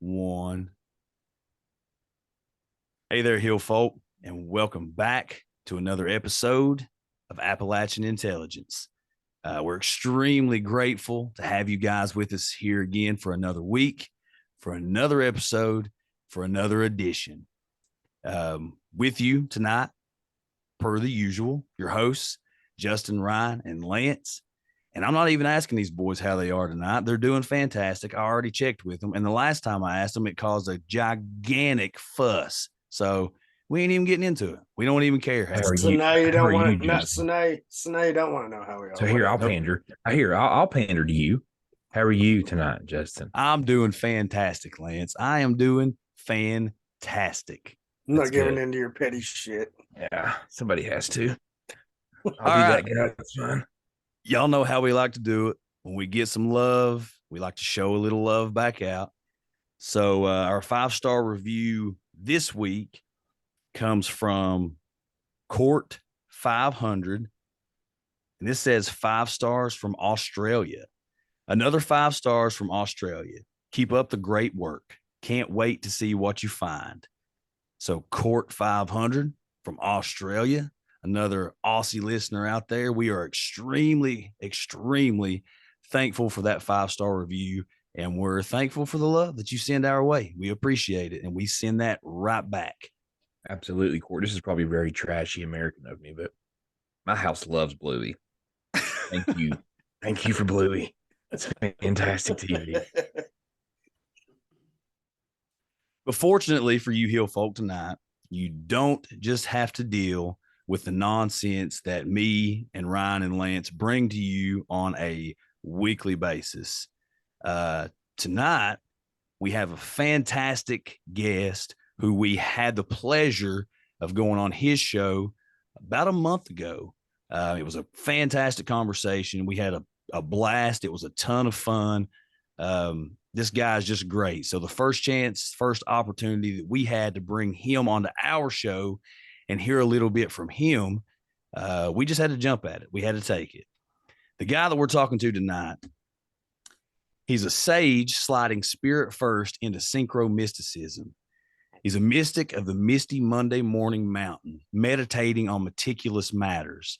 one. Hey there, Hill folk, and welcome back to another episode of Appalachian Intelligence. We're extremely grateful to have you guys with us here again for another week, for another episode, for another edition. With you tonight, per the usual, your hosts, Justin, Ryan, and Lance. And I'm not even asking these boys how they are tonight. They're doing fantastic. I already checked with them. And the last time I asked them, it caused a gigantic fuss. So we ain't even getting into it. We don't even care. So now you don't want to. So now you don't want to know how we are. So here, I'll pander. I'll pander to you. How are you tonight, Justin? I'm doing fantastic, Lance. I am doing fantastic. I'm not giving into your petty shit. Yeah, somebody has to. I'll be that guy. That's fine. Y'all know how we like to do it. When we get some love, we like to show a little love back out. So our 5-star review this week comes from Court 500. And this says 5 stars from Australia. Another 5 stars from Australia. Keep up the great work. Can't wait to see what you find. So Court 500 from Australia. Another Aussie listener out there. We are extremely, extremely thankful for that 5-star review. And we're thankful for the love that you send our way. We appreciate it. And we send that right back. Absolutely, Court. This is probably very trashy American of me, but my house loves Bluey. Thank you. Thank you for Bluey. That's fantastic TV. But fortunately for you Hill folk tonight, you don't just have to deal with the nonsense that me and Ryan and Lance bring to you on a weekly basis. Tonight, we have a fantastic guest who we had the pleasure of going on his show about a month ago. It was a fantastic conversation. We had a blast. It was a ton of fun. This guy is just great. So the first opportunity that we had to bring him onto our show and hear a little bit from him, we just had to jump at it. We had to take it. The guy that we're talking to tonight, he's a sage sliding spirit first into synchro mysticism. He's a mystic of the misty Monday morning mountain, meditating on meticulous matters.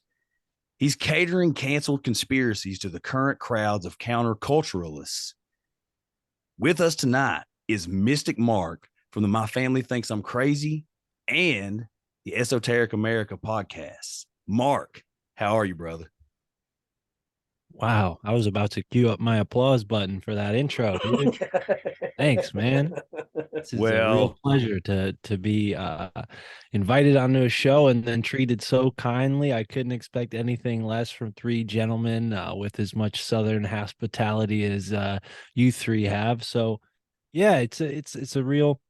He's catering canceled conspiracies to the current crowds of counterculturalists. With us tonight is Mystic Mark from the My Family Thinks I'm Crazy and the Esoteric America podcasts. Mark, how are you, brother? Wow, I was about to cue up my applause button for that intro, dude. Thanks, man. This is a real pleasure to be invited onto a show and then treated so kindly. I couldn't expect anything less from 3 gentlemen with as much Southern hospitality as you 3 have. So, yeah, it's a real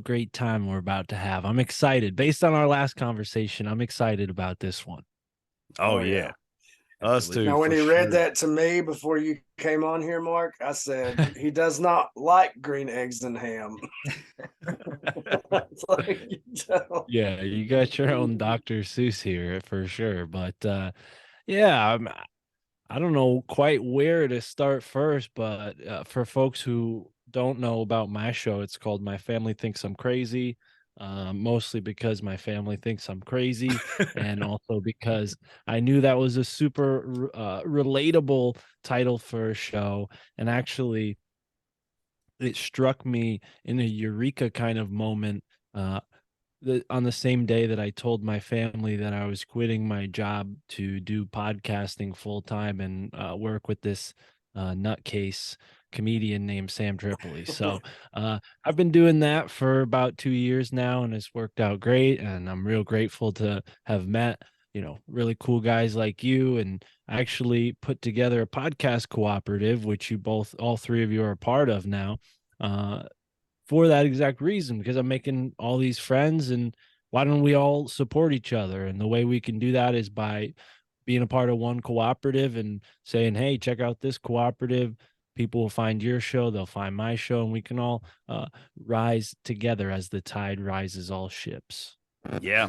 great time we're about to have. I'm excited. Based on our last conversation, I'm excited about this one. Oh yeah. Us too. Now, when he read that to me before you came on here, Mark, I said he does not like green eggs and ham. Yeah, you got your own Dr. Seuss here for sure. But yeah, I don't know quite where to start first, but for folks who don't know about my show, it's called My Family Thinks I'm Crazy. Mostly because my family thinks I'm crazy and also because I knew that was a super relatable title for a show. And actually, it struck me in a eureka kind of moment on the same day that I told my family that I was quitting my job to do podcasting full time and work with this nutcase comedian named Sam Tripoli. So I've been doing that for about 2 years now, and it's worked out great. And I'm real grateful to have met, really cool guys like you, and actually put together a podcast cooperative, which all 3 of you are a part of now, for that exact reason, because I'm making all these friends, and why don't we all support each other? And the way we can do that is by being a part of one cooperative and saying, hey, check out this cooperative. People will find your show, they'll find my show, and we can all rise together as the tide rises all ships. Yeah,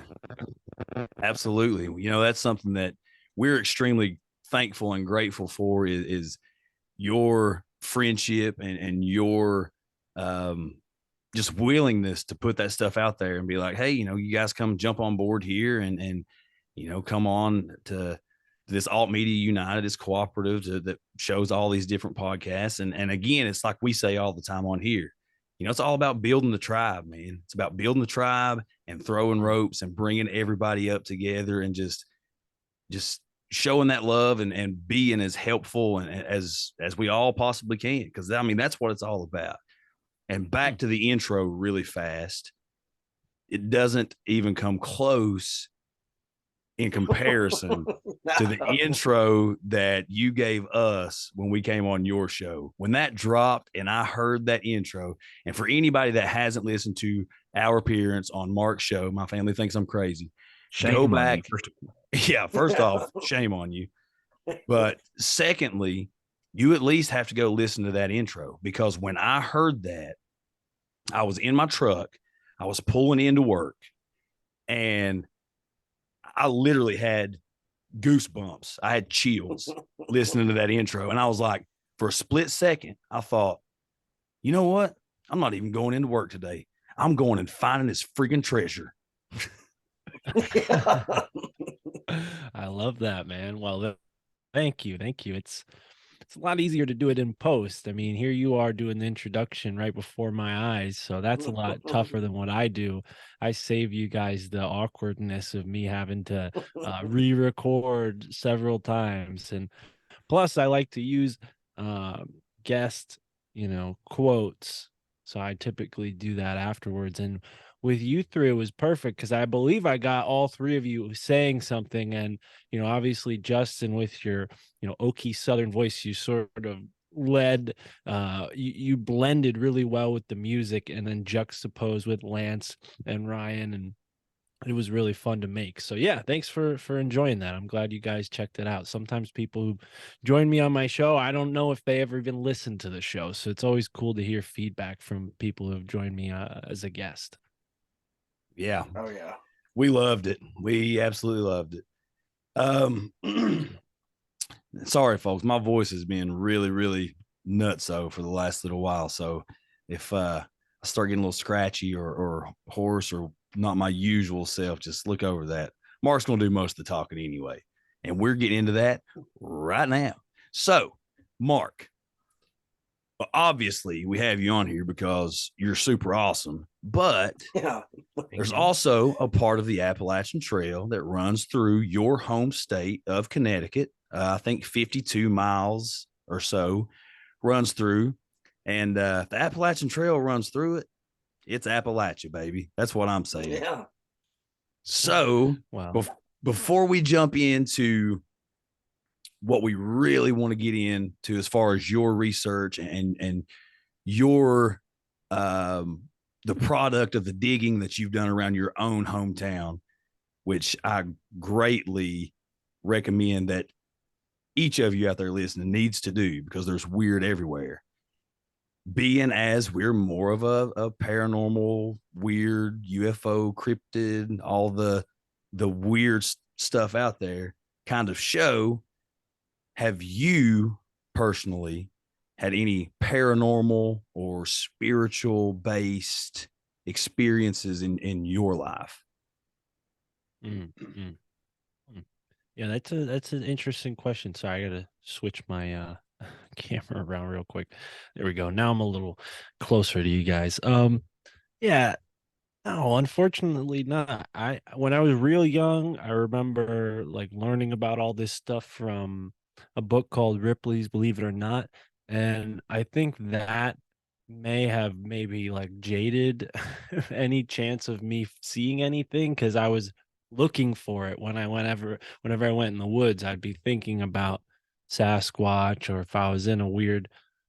absolutely. That's something that we're extremely thankful and grateful for is your friendship and your just willingness to put that stuff out there and be like, hey, you guys come jump on board here and come on to this Alt Media United, this cooperative that shows all these different podcasts. And again, it's like we say all the time on here, it's all about building the tribe, man. It's about building the tribe and throwing ropes and bringing everybody up together and just showing that love and being as helpful and as we all possibly can. Cause I mean, that's what it's all about. And back to the intro really fast. It doesn't even come close in comparison to the intro that you gave us when we came on your show. When that dropped and I heard that intro, and for anybody that hasn't listened to our appearance on Mark's show, my family thinks I'm crazy. Go back. First off, shame on you. But secondly, you at least have to go listen to that intro, because when I heard that, I was in my truck, I was pulling into work, and I literally had goosebumps. I had chills listening to that intro. And I was like, for a split second, I thought, you know what? I'm not even going into work today. I'm going and finding this freaking treasure. I love that, man. Well, thank you. It's a lot easier to do it in post. I mean, here you are doing the introduction right before my eyes, so that's a lot tougher than what I do. I save you guys the awkwardness of me having to re-record several times, and plus I like to use guest quotes, so I typically do that afterwards. And with you three, it was perfect because I believe I got all three of you saying something. And, obviously, Justin, with your, oaky Southern voice, you sort of led, you blended really well with the music and then juxtaposed with Lance and Ryan. And it was really fun to make. So yeah, thanks for enjoying that. I'm glad you guys checked it out. Sometimes people who join me on my show, I don't know if they ever even listened to the show. So it's always cool to hear feedback from people who have joined me as a guest. Yeah. Oh yeah. We loved it. We absolutely loved it. Sorry, folks. My voice has been really, really nutso for the last little while. So if I start getting a little scratchy or hoarse or not my usual self, just look over that. Mark's going to do most of the talking anyway. And we're getting into that right now. So, Mark, obviously we have you on here because you're super awesome, but there's also a part of the Appalachian Trail that runs through your home state of Connecticut. I think 52 miles or so runs through, and the Appalachian Trail runs through it. It's Appalachia, baby. That's what I'm saying. Yeah. So wow. Before we jump into what we really want to get into as far as your research and your the product of the digging that you've done around your own hometown, which I greatly recommend that each of you out there listening needs to do, because there's weird everywhere. Being as we're more of a paranormal, weird, UFO, cryptid, all the weird stuff out there kind of show, have you personally had any paranormal or spiritual based experiences in your life? Yeah, that's an interesting question. Sorry, I gotta switch my camera around real quick. There we go. Now I'm a little closer to you guys. Yeah, no, unfortunately not. When I was real young, I remember like learning about all this stuff from a book called Ripley's Believe It or Not. And I think that may have maybe like jaded any chance of me seeing anything, because I was looking for it whenever I went in the woods. I'd be thinking about Sasquatch, or if I was in a weird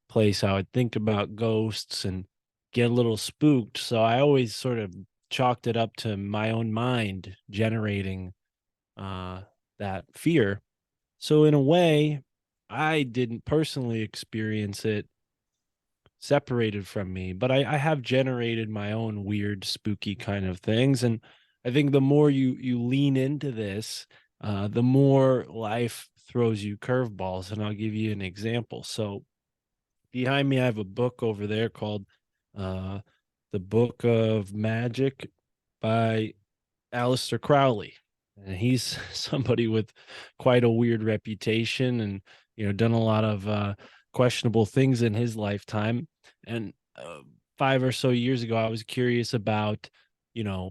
place, I would think about ghosts and get a little spooked. So I always sort of chalked it up to my own mind generating that fear. So in a way, I didn't personally experience it separated from me, but I have generated my own weird, spooky kind of things. And I think the more you lean into this, the more life throws you curveballs. And I'll give you an example. So behind me, I have a book over there called uh, The Book of Magic by Aleister Crowley. And he's somebody with quite a weird reputation and, done a lot of questionable things in his lifetime. And 5 or so years ago, I was curious about, you know,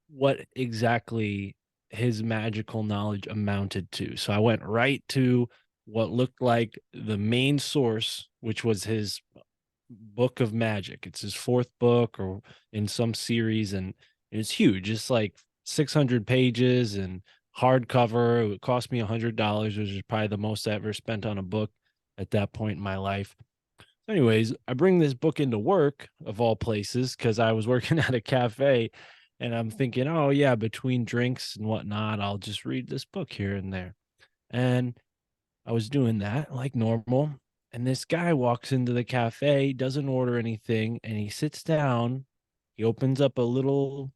what exactly his magical knowledge amounted to. So I went right to what looked like the main source, which was his book of magic. It's his fourth book or in some series, and it's huge. It's like 600 pages and hardcover. It cost me $100, which is probably the most I ever spent on a book at that point in my life. Anyways, I bring this book into work of all places because I was working at a cafe, and I'm thinking, oh yeah, between drinks and whatnot, I'll just read this book here and there. And I was doing that like normal. And this guy walks into the cafe, doesn't order anything, and he sits down. He opens up a little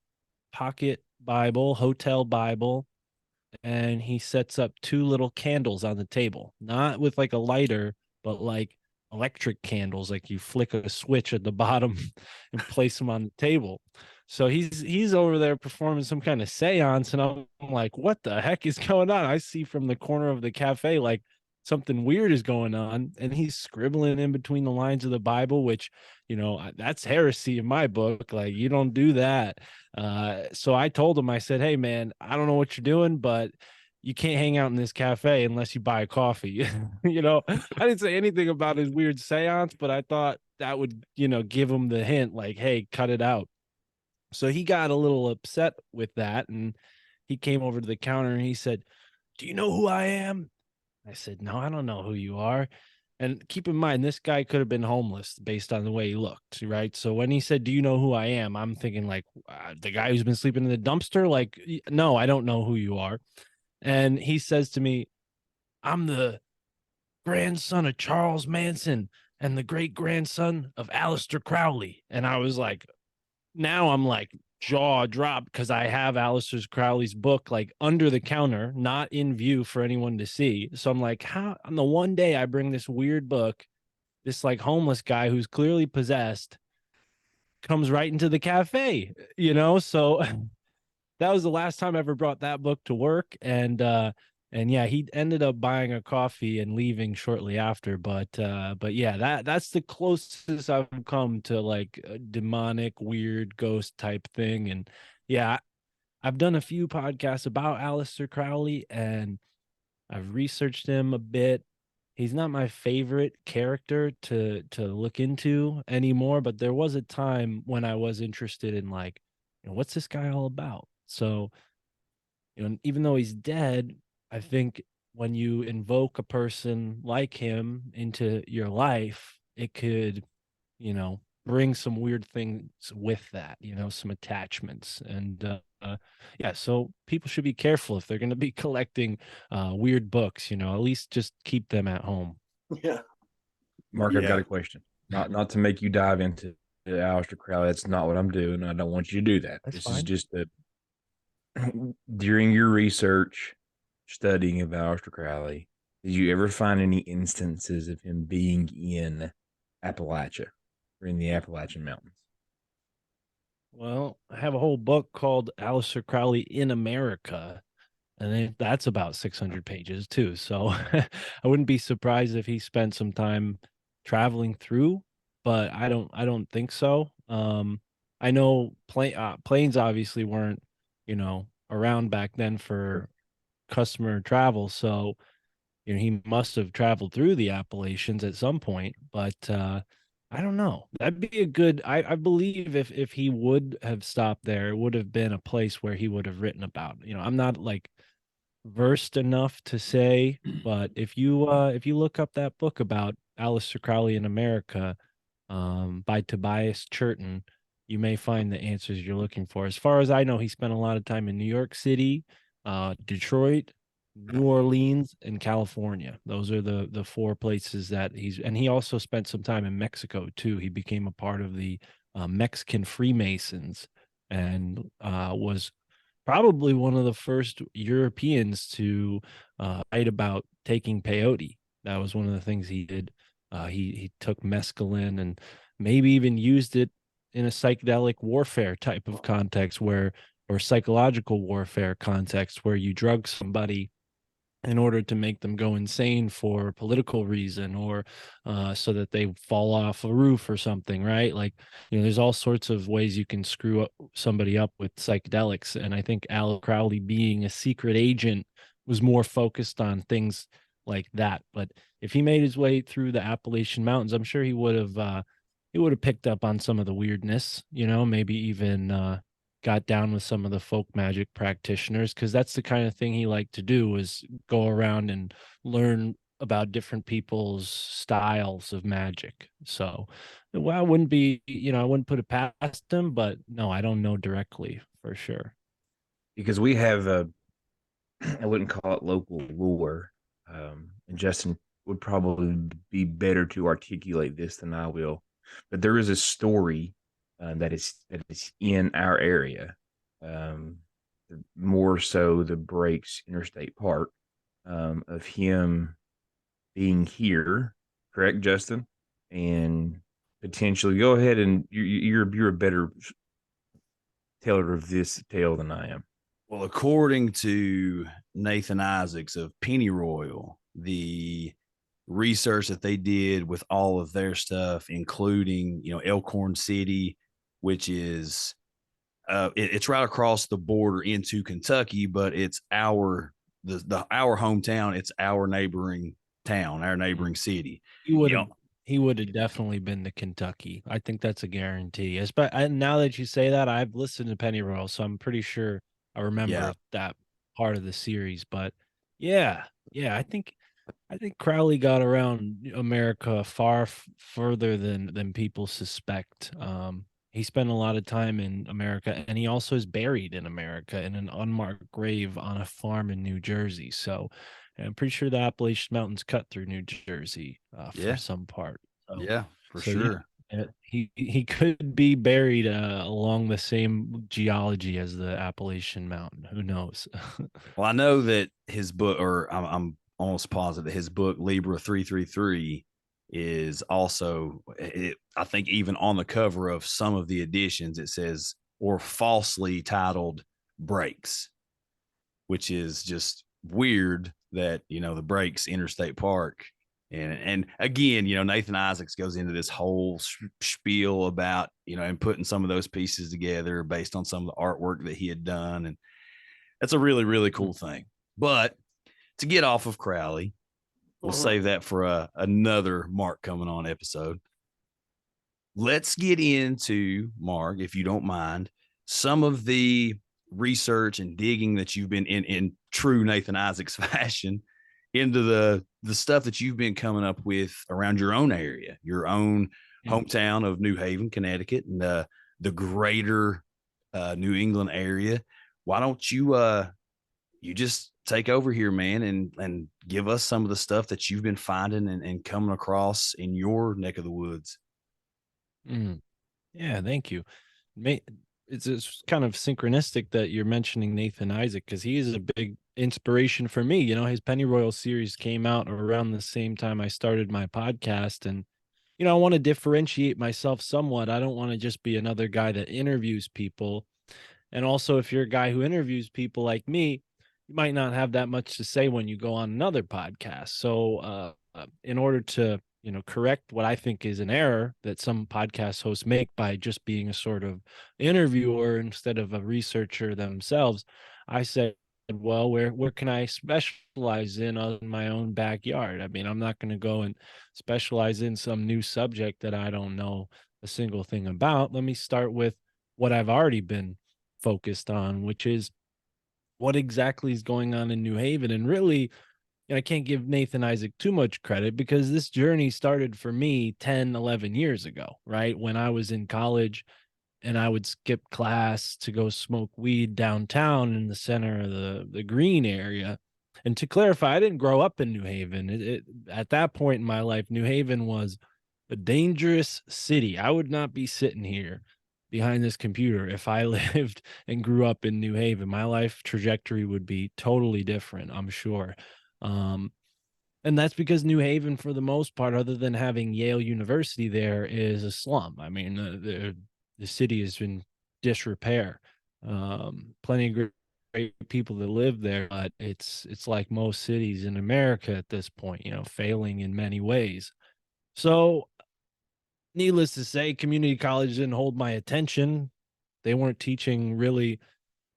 pocket Bible, hotel Bible, and he sets up two little candles on the table, not with like a lighter, but like electric candles, like you flick a switch at the bottom and place them on the table. So he's over there performing some kind of seance, and I'm like, what the heck is going on? I see from the corner of the cafe like something weird is going on, and he's scribbling in between the lines of the Bible, which, that's heresy in my book. Like, you don't do that. So I told him, I said, hey man, I don't know what you're doing, but you can't hang out in this cafe unless you buy a coffee. I didn't say anything about his weird seance, but I thought that would, give him the hint, like, hey, cut it out. So he got a little upset with that, and he came over to the counter and he said, do you know who I am? I said, no, I don't know who you are. And keep in mind, this guy could have been homeless based on the way he looked, right? So when he said, do you know who I am? I'm thinking like, the guy who's been sleeping in the dumpster? Like, no, I don't know who you are. And he says to me, I'm the grandson of Charles Manson and the great grandson of Aleister Crowley. And I was like, now I'm like jaw dropped because I have Aleister Crowley's book like under the counter, not in view for anyone to see. So I'm like, how on the one day I bring this weird book, this like homeless guy who's clearly possessed comes right into the cafe, So that was the last time I ever brought that book to work. And yeah, he ended up buying a coffee and leaving shortly after. But yeah, that's the closest I've come to like a demonic, weird ghost type thing. And yeah, I've done a few podcasts about Aleister Crowley, and I've researched him a bit. He's not my favorite character to look into anymore, but there was a time when I was interested in like, what's this guy all about? So, even though he's dead, I think when you invoke a person like him into your life, it could, bring some weird things with that, some attachments. And yeah, so people should be careful if they're going to be collecting weird books, at least just keep them at home. Yeah. Mark, I've Yeah. got a question. Not to make you dive into Aleister Crowley. That's not what I'm doing. I don't want you to do that. That's This fine. is just during your research, studying of Aleister Crowley, did you ever find any instances of him being in Appalachia or in the Appalachian Mountains? Well, I have a whole book called Aleister Crowley in America, and that's about 600 pages too. So I wouldn't be surprised if he spent some time traveling through, but I don't think so. I know planes obviously weren't, around back then for customer travel, so he must have traveled through the Appalachians at some point, but I don't know. That'd be a good. I believe if he would have stopped there, it would have been a place where he would have written about. I'm not like versed enough to say, but if you look up that book about Aleister Crowley in America, by Tobias Churton, you may find the answers you're looking for. As far as I know, he spent a lot of time in New York City, Detroit, New Orleans, and California. Those are the four places that and he also spent some time in Mexico too. He became a part of the Mexican Freemasons, and was probably one of the first Europeans to write about taking peyote. That was one of the things he did He took mescaline and maybe even used it in a psychedelic warfare type of context or psychological warfare context where you drug somebody in order to make them go insane for political reason or so that they fall off a roof or something, right? Like, there's all sorts of ways you can screw up somebody up with psychedelics. And I think Al Crowley being a secret agent was more focused on things like that. But if he made his way through the Appalachian Mountains, I'm sure he would have picked up on some of the weirdness, maybe even got down with some of the folk magic practitioners, because that's the kind of thing he liked to do, was go around and learn about different people's styles of magic. So, well, I wouldn't put it past him, but no, I don't know directly for sure. Because we have I wouldn't call it local lore, and Justin would probably be better to articulate this than I will. But there is a story that is in our area, more so the Breaks Interstate Park, of him being here, correct, Justin? And potentially, go ahead, and you're a better teller of this tale than I am. Well, according to Nathan Isaacs of Pennyroyal, the research that they did with all of their stuff, including Elkhorn City, which is it's right across the border into Kentucky, but it's our hometown. It's our neighboring town, our neighboring city. He would have he would have definitely been to Kentucky. I think that's a guarantee. Now that you say that, I've listened to Pennyroyal, so I'm pretty sure I remember that part of the series. But yeah, I think Crowley got around America far further than people suspect. He spent a lot of time in America, and he also is buried in America in an unmarked grave on a farm in New Jersey. So I'm pretty sure the Appalachian Mountains cut through New Jersey for some part. Yeah, for sure. Yeah, he could be buried along the same geology as the Appalachian Mountain. Who knows? Well, I know that his book, or I'm almost positive that his book Libra 333 is also, I think even on the cover of some of the editions, it says, or falsely titled, Breaks, which is just weird that, the Breaks Interstate Park. And again, Nathan Isaacs goes into this whole spiel about, and putting some of those pieces together based on some of the artwork that he had done. And that's a really, really cool thing. But to get off of Crowley, we'll save that for another Mark coming on episode. Let's get into, Mark, if you don't mind, some of the research and digging that you've been in true Nathan Isaacs fashion into the stuff that you've been coming up with around your own area, your own hometown of New Haven, Connecticut, and the greater New England area. Why don't you just take over here, man, and give us some of the stuff that you've been finding and coming across in your neck of the woods. Yeah, thank you. It's kind of synchronistic that you're mentioning Nathan Isaac, because he is a big inspiration for me. His Pennyroyal series came out around the same time I started my podcast, and I want to differentiate myself somewhat. I don't want to just be another guy that interviews people. And also, if you're a guy who interviews people like me, you might not have that much to say when you go on another podcast. So in order to correct what I think is an error that some podcast hosts make by just being a sort of interviewer instead of a researcher themselves, I said, well, where can I specialize in my own backyard? I mean, I'm not going to go and specialize in some new subject that I don't know a single thing about. Let me start with what I've already been focused on, which is what exactly is going on in New Haven. And really, I can't give Nathan Isaac too much credit, because this journey started for me 10, 11 years ago, right? When I was in college and I would skip class to go smoke weed downtown in the center of the green area. And to clarify, I didn't grow up in New Haven. At that point in my life, New Haven was a dangerous city. I would not be sitting here behind this computer if I lived and grew up in New Haven. My life trajectory would be totally different, I'm sure. And that's because New Haven, for the most part, other than having Yale University there, is a slum. I mean, the city is in disrepair. Plenty of great people that live there, but it's like most cities in America at this point, failing in many ways. So, needless to say, community college didn't hold my attention. They weren't teaching really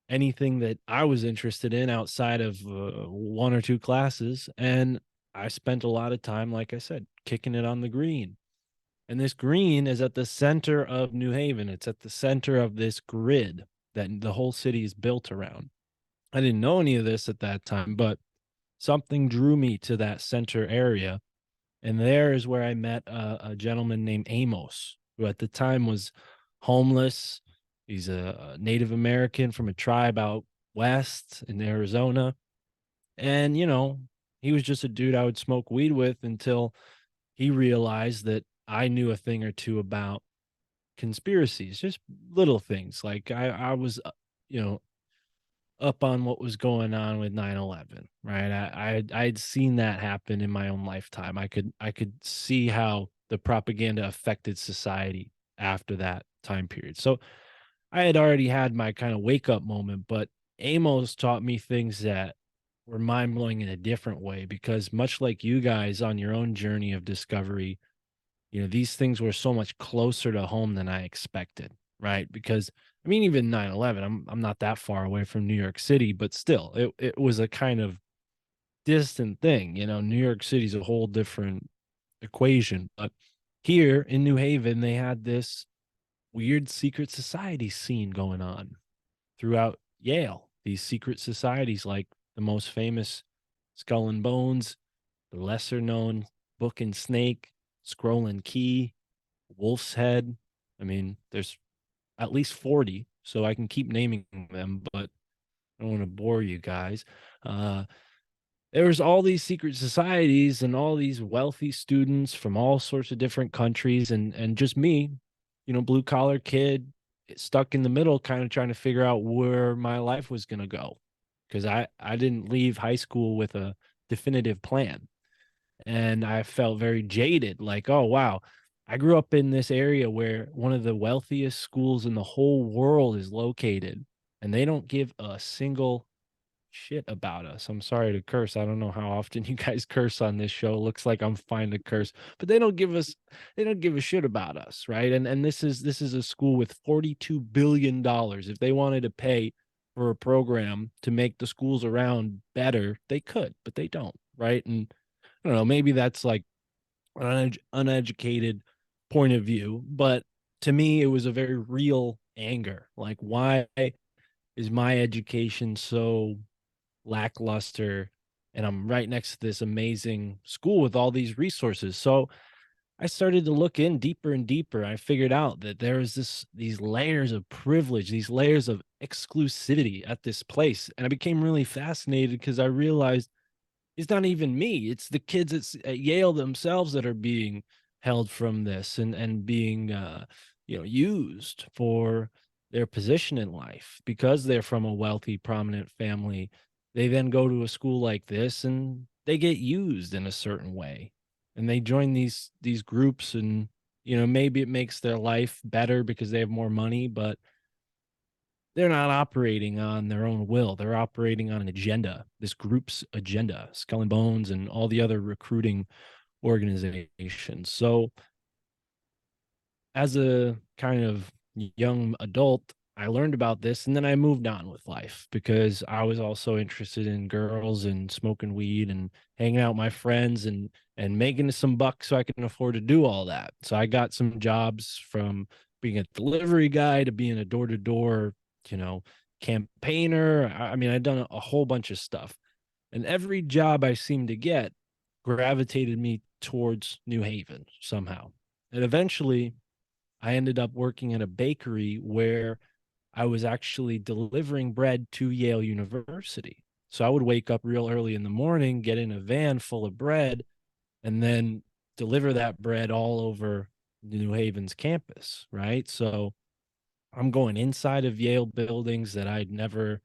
anything that I was interested in outside of one or two classes. And I spent a lot of time, like I said, kicking it on the green. And this green is at the center of New Haven. It's at the center of this grid that the whole city is built around. I didn't know any of this at that time, but something drew me to that center area. And there is where I met a gentleman named Amos, who at the time was homeless. He's a Native American from a tribe out west in Arizona. And, he was just a dude I would smoke weed with until he realized that I knew a thing or two about conspiracies, just little things. Like I was, you know, up on what was going on with 9/11, right? I'd seen that happen in my own lifetime. I could see how the propaganda affected society after that time period. So I had already had my kind of wake up moment, but Amos taught me things that were mind blowing in a different way because much like you guys on your own journey of discovery, these things were so much closer to home than I expected, right? Because I mean, even 9/11, I'm not that far away from New York City, but still, it was a kind of distant thing. New York City's a whole different equation. But here in New Haven, they had this weird secret society scene going on throughout Yale. These secret societies, like the most famous Skull and Bones, the lesser known Book and Snake, Scroll and Key, Wolf's Head. I mean, there's at least 40, so I can keep naming them, but I don't want to bore you guys. There was all these secret societies and all these wealthy students from all sorts of different countries, and just me, blue collar kid stuck in the middle, kind of trying to figure out where my life was going to go, because I didn't leave high school with a definitive plan, and I felt very jaded. Like, oh wow, I grew up in this area where one of the wealthiest schools in the whole world is located, and they don't give a single shit about us. I'm sorry to curse. I don't know how often you guys curse on this show. It looks like I'm fine to curse, but they don't give a shit about us, right? And this is a school with $42 billion. If they wanted to pay for a program to make the schools around better, they could, but they don't, right? And I don't know, maybe that's like an uneducated point of view, but to me, it was a very real anger. Like, why is my education so lackluster? And I'm right next to this amazing school with all these resources. So I started to look in deeper and deeper. I figured out that there is these layers of privilege, these layers of exclusivity at this place. And I became really fascinated because I realized it's not even me. It's the kids at Yale themselves that are being held from this and being used for their position in life because they're from a wealthy, prominent family. They then go to a school like this and they get used in a certain way. And they join these groups, and maybe it makes their life better because they have more money, but they're not operating on their own will. They're operating on an agenda, this group's agenda, Skull and Bones and all the other recruiting organizations. So as a kind of young adult, I learned about this and then I moved on with life because I was also interested in girls and smoking weed and hanging out with my friends and making some bucks so I can afford to do all that. So I got some jobs from being a delivery guy to being a door-to-door, campaigner. I mean, I'd done a whole bunch of stuff. And every job I seemed to get gravitated me towards New Haven somehow. And eventually I ended up working at a bakery where I was actually delivering bread to Yale University. So I would wake up real early in the morning, get in a van full of bread, and then deliver that bread all over New Haven's campus, right? So I'm going inside of Yale buildings that I'd never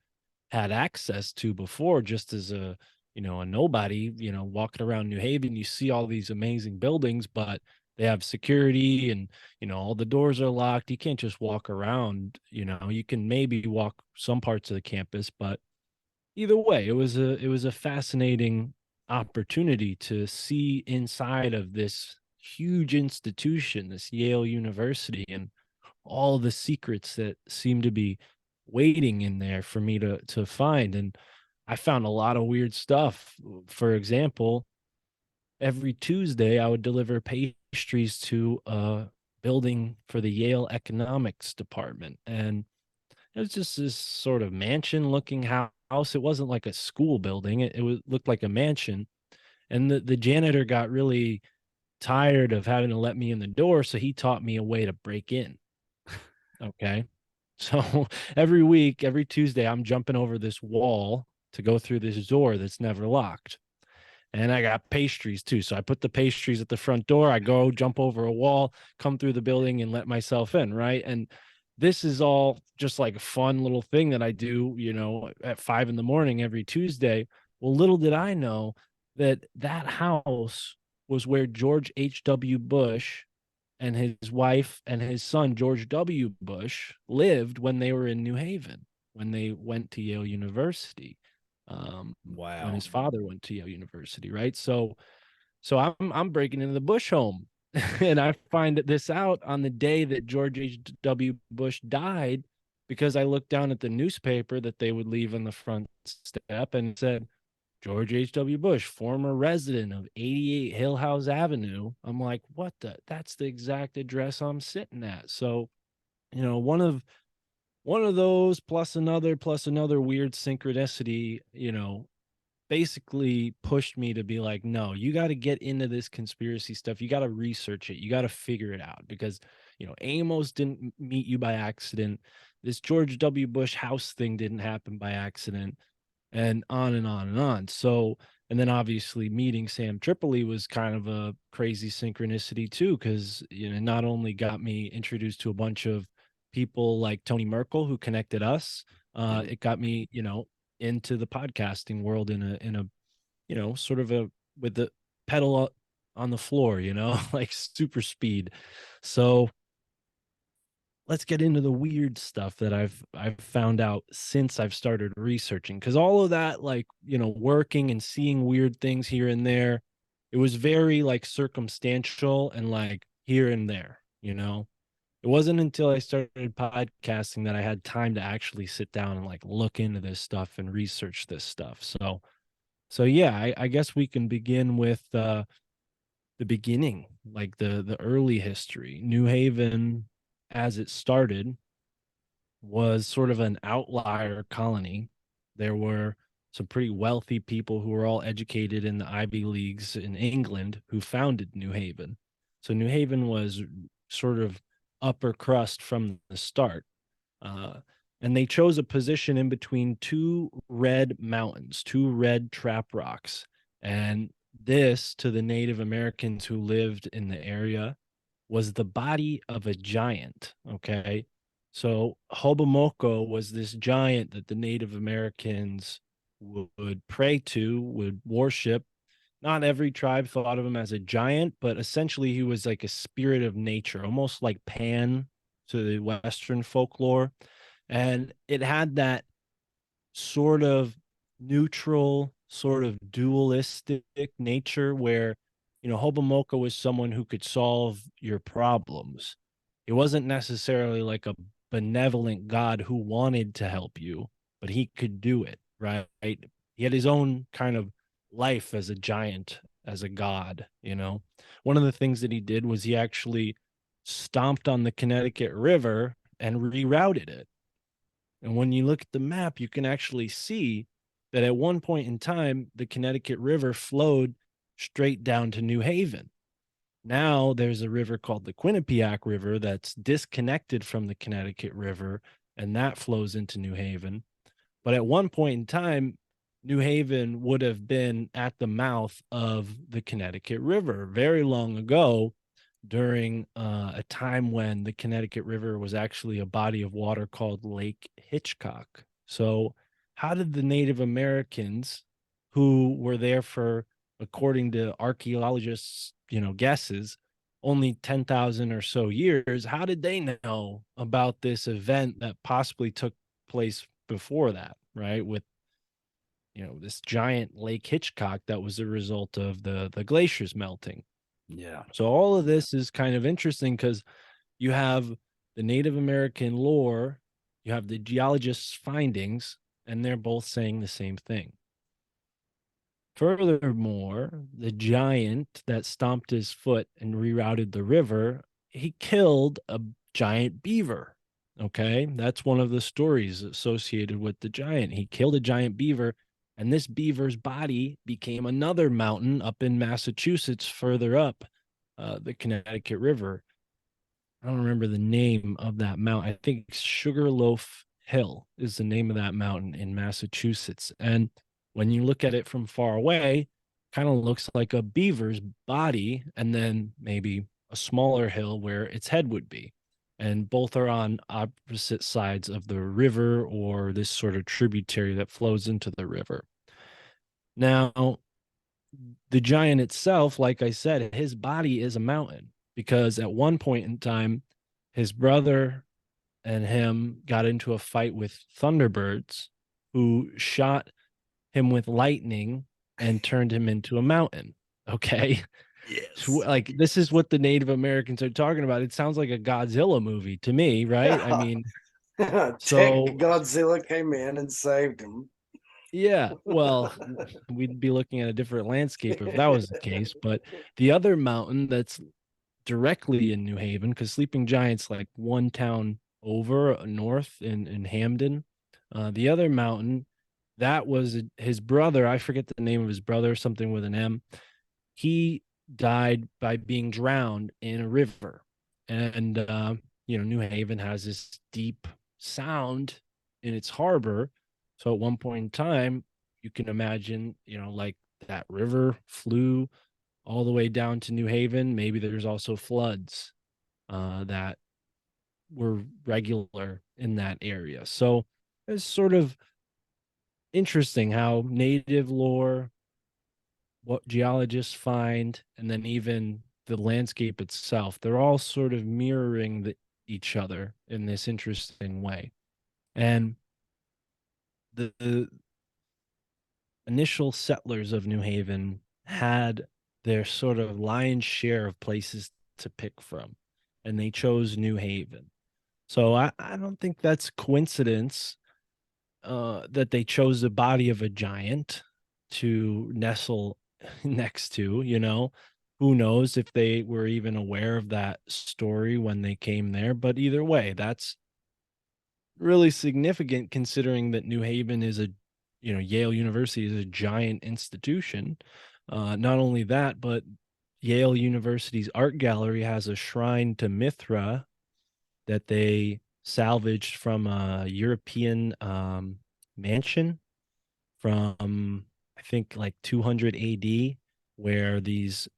had access to before, just as a a nobody, walking around New Haven. You see all these amazing buildings, but they have security and, all the doors are locked. You can't just walk around, you can maybe walk some parts of the campus, but either way, it was a fascinating opportunity to see inside of this huge institution, this Yale University, and all the secrets that seem to be waiting in there for me to find. And I found a lot of weird stuff. For example, every Tuesday I would deliver pastries to a building for the Yale economics department. And it was just this sort of mansion looking house. It wasn't like a school building. Looked like a mansion. And the janitor got really tired of having to let me in the door. So he taught me a way to break in. Okay. So every week, every Tuesday, I'm jumping over this wall to go through this door that's never locked. And I got pastries too. So I put the pastries at the front door. I go jump over a wall, come through the building and let myself in. Right. And this is all just like a fun little thing that I do, at 5 a.m. every Tuesday. Well, little did I know that house was where George H.W. Bush and his wife and his son, George W. Bush, lived when they were in New Haven, when they went to Yale University. Wow. When his father went to Yale University, right? So I'm breaking into the Bush home, and I find this out on the day that George H.W. Bush died, because I looked down at the newspaper that they would leave on the front step and it said, George H.W. Bush, former resident of 88 Hill House Avenue. I'm like, what that's the exact address I'm sitting at. So, one of those plus another weird synchronicity, basically pushed me to be like, no, you got to get into this conspiracy stuff. You got to research it. You got to figure it out, because, Amos didn't meet you by accident. This George W. Bush house thing didn't happen by accident, and on and on and on. So, and then obviously meeting Sam Tripoli was kind of a crazy synchronicity too, because, not only got me introduced to a bunch of people like Tony Merkel who connected us, it got me, into the podcasting world in a sort of a with the pedal on the floor, like super speed. So let's get into the weird stuff that I've found out since I've started researching, because all of that, like, working and seeing weird things here and there, it was very like circumstantial and like here and there. It wasn't until I started podcasting that I had time to actually sit down and like look into this stuff and research this stuff. So yeah, I guess we can begin with the beginning, like the early history. New Haven, as it started, was sort of an outlier colony. There were some pretty wealthy people who were all educated in the Ivy Leagues in England who founded New Haven. So New Haven was sort of upper crust from the start. And they chose a position in between two red mountains, two red trap rocks. And this, to the Native Americans who lived in the area, was the body of a giant. Okay. So Hobomoko was this giant that the Native Americans would pray to, would worship. Not every tribe thought of him as a giant, but essentially he was like a spirit of nature, almost like Pan to the Western folklore. And it had that sort of neutral, sort of dualistic nature where, Hobomoko was someone who could solve your problems. It wasn't necessarily like a benevolent God who wanted to help you, but he could do it, right? He had his own kind of life as a giant, as a god. One of the things that he did was he actually stomped on the Connecticut River and rerouted it. And when you look at the map, you can actually see that at one point in time, the Connecticut River flowed straight down to New Haven. Now there's a river called the Quinnipiac River that's disconnected from the Connecticut River, and that flows into New Haven. But at one point in time, New Haven would have been at the mouth of the Connecticut River very long ago, during a time when the Connecticut River was actually a body of water called Lake Hitchcock. So how did the Native Americans who were there for, according to archaeologists, guesses, only 10,000 or so years. How did they know about this event that possibly took place before that, right? With this giant Lake Hitchcock that was a result of the glaciers melting. Yeah. So all of this is kind of interesting because you have the Native American lore, you have the geologists' findings, and they're both saying the same thing. Furthermore, the giant that stomped his foot and rerouted the river, he killed a giant beaver. Okay, that's one of the stories associated with the giant. He killed a giant beaver, and this beaver's body became another mountain up in Massachusetts, further up the Connecticut River. I don't remember the name of that mountain. I think Sugarloaf Hill is the name of that mountain in Massachusetts. And when you look at it from far away, kind of looks like a beaver's body, and then maybe a smaller hill where its head would be. And both are on opposite sides of the river or this sort of tributary that flows into the river. Now, the giant itself, like I said, his body is a mountain because at one point in time, his brother and him got into a fight with thunderbirds who shot him with lightning and turned him into a mountain. Okay. Yes. So, like, this is what the Native Americans are talking about. It sounds like a Godzilla movie to me, right? I mean, Tech so Godzilla came in and saved him. yeah, well, we'd be looking at a different landscape if that was the case. But the other mountain that's directly in New Haven, because Sleeping Giant's like one town over north in Hamden. The other mountain, that was his brother. I forget the name of his brother, something with an M. He died by being drowned in a river. And, New Haven has this deep sound in its harbor. So at one point in time, you can imagine, like that river flew all the way down to New Haven. Maybe there's also floods that were regular in that area. So it's sort of interesting how native lore, what geologists find, and then even the landscape itself, they're all sort of mirroring each other in this interesting way. And the initial settlers of New Haven had their sort of lion's share of places to pick from, and they chose New Haven. So I don't think that's coincidence that they chose the body of a giant to nestle next to, who knows if they were even aware of that story when they came there. But either way, that's really significant considering that New Haven is Yale University is a giant institution. Not only that, but Yale University's art gallery has a shrine to Mithra that they salvaged from a European mansion from, I think, like 200 AD, where these,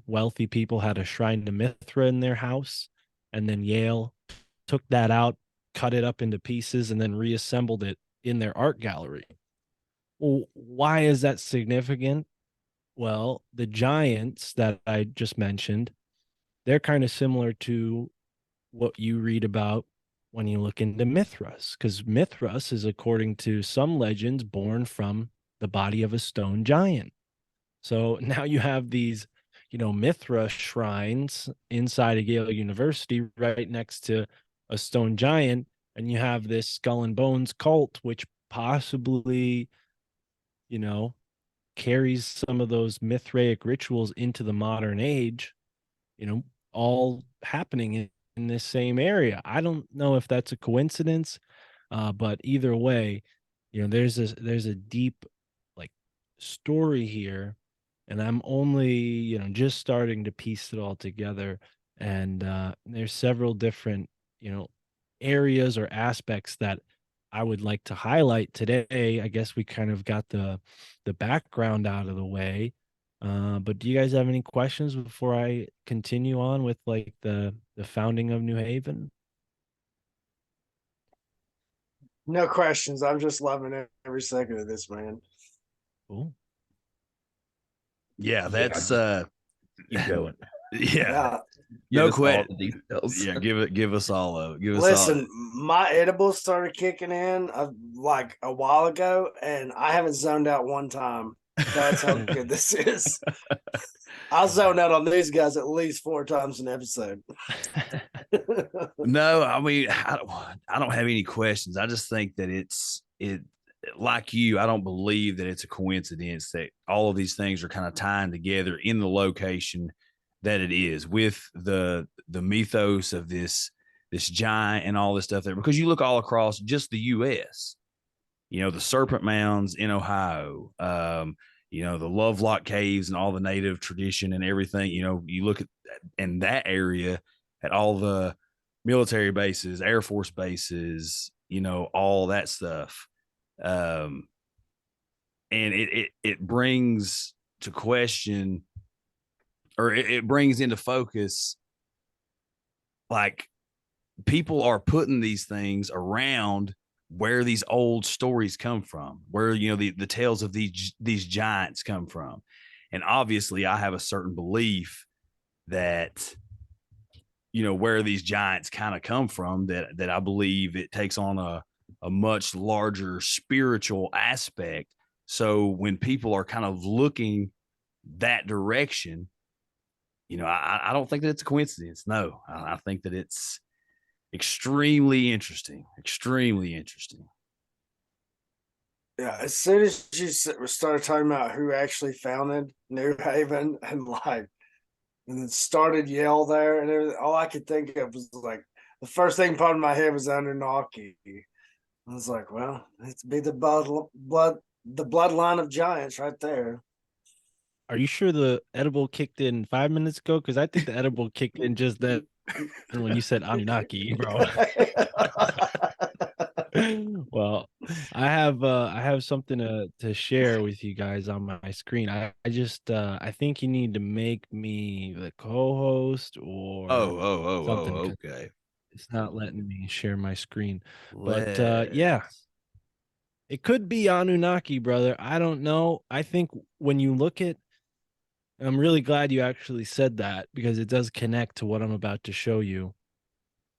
wealthy people had a shrine to Mithra in their house. And then Yale took that out, cut it up into pieces, and then reassembled it in their art gallery. Well, why is that significant? Well, the giants that I just mentioned, they're kind of similar to what you read about when you look into Mithras, because Mithras is, according to some legends, born from the body of a stone giant. So now you have these, Mithra shrines inside of Yale University right next to a stone giant, and you have this skull and bones cult, which possibly, carries some of those Mithraic rituals into the modern age, all happening in this same area. I don't know if that's a coincidence, but either way, there's a deep like story here, and I'm only just starting to piece it all together. And there's several different areas or aspects that I would like to highlight today. I guess we kind of got the background out of the way. But do you guys have any questions before I continue on with like the founding of New Haven? No questions. I'm just loving every second of this, man. Cool. Yeah, that's keep going. yeah. Give No us all question. the details. Yeah, give us all of it. Give us all. Listen, my edibles started kicking in like a while ago, and I haven't zoned out one time. That's how good this is. I'll zone out on these guys at least 4 times an episode. No, I mean, I don't have any questions. I just think that it like you, I don't believe that it's a coincidence that all of these things are kind of tying together in the location that it is, with the mythos of this giant and all this stuff there. Because you look all across just the U.S., the Serpent Mounds in Ohio, the Lovelock Caves and all the native tradition and everything. You look at in that area at all the military bases, Air Force bases, all that stuff. And it brings to question, or it brings into focus, like, people are putting these things around where these old stories come from, where the tales of these giants come from. And obviously I have a certain belief that where these giants kind of come from, that I believe it takes on a much larger spiritual aspect. So when people are kind of looking that direction, I don't think that it's a coincidence. No, I think that it's extremely interesting. Yeah, as soon as you started talking about who actually founded New Haven and then started Yale there and everything, all I could think of was like the first thing popped in my head was Anunnaki. I was like, well, it's be the bloodline of giants right there. Are you sure the edible kicked in 5 minutes ago? Because I think the edible kicked in just then when you said Anunnaki, bro. Well, I have something to share with you guys on my screen. I I think you need to make me the co-host or something. Okay. It's not letting me share my screen. But Let's... yeah, it could be Anunnaki, brother. I don't know. I think when you look at, I'm really glad you actually said that, because it does connect to what I'm about to show you.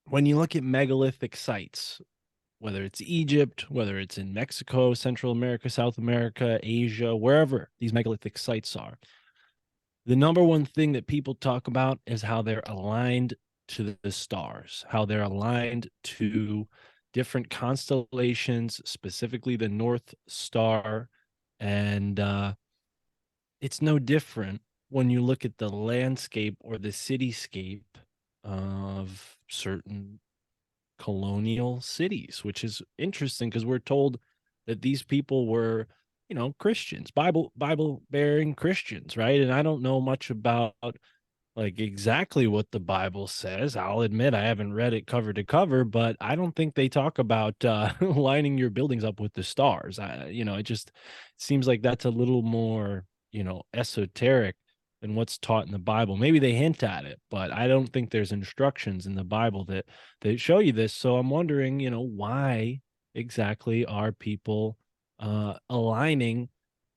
When you look at megalithic sites, whether it's Egypt, whether it's in Mexico, Central America, South America, Asia, wherever these megalithic sites are, the number one thing that people talk about is how they're aligned to the stars, how they're aligned to different constellations, specifically the North Star. And it's no different when you look at the landscape or the cityscape of certain colonial cities, which is interesting because we're told that these people were, Christians, Bible bearing Christians, right? And I don't know much about like exactly what the Bible says. I'll admit I haven't read it cover to cover, but I don't think they talk about lining your buildings up with the stars. It just seems like that's a little more, esoteric than what's taught in the Bible. Maybe they hint at it, but I don't think there's instructions in the Bible that show you this. So I'm wondering, why exactly are people aligning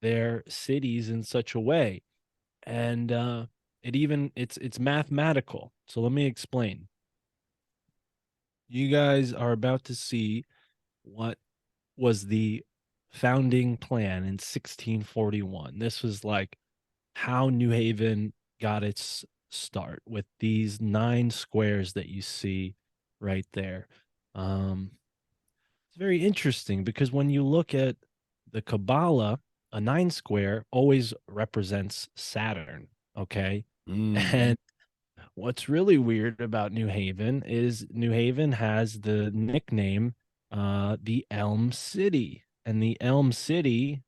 their cities in such a way? And it's mathematical. So let me explain. You guys are about to see what was the founding plan in 1641. This was like how New Haven got its start with these 9 squares that you see right there. It's very interesting because when you look at the Kabbalah, a 9 square always represents Saturn. Okay. And what's really weird about New Haven is New Haven has the nickname, the Elm City. And the Elm City,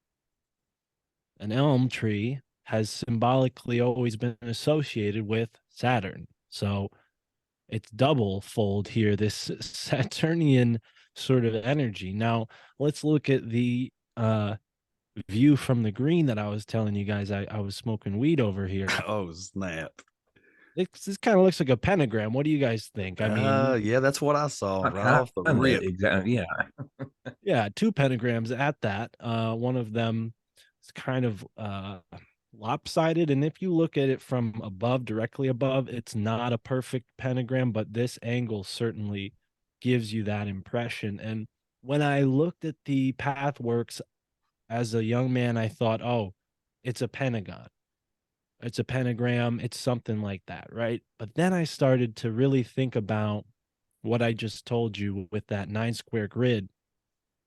an elm tree, has symbolically always been associated with Saturn. So it's double fold here, this Saturnian sort of energy. Now, let's look at the view from the green that I was telling you guys. I was smoking weed over here. Oh, snap. This kind of looks like a pentagram. What do you guys think? I mean, yeah, that's what I saw right off the rip. Exactly. Yeah. Yeah, 2 pentagrams at that. One of them is kind of lopsided. And if you look at it from above, directly above, it's not a perfect pentagram, but this angle certainly gives you that impression. And when I looked at the pathworks as a young man, I thought, oh, it's a pentagon. It's a pentagram. It's something like that, right? But then I started to really think about what I just told you with that 9 square grid.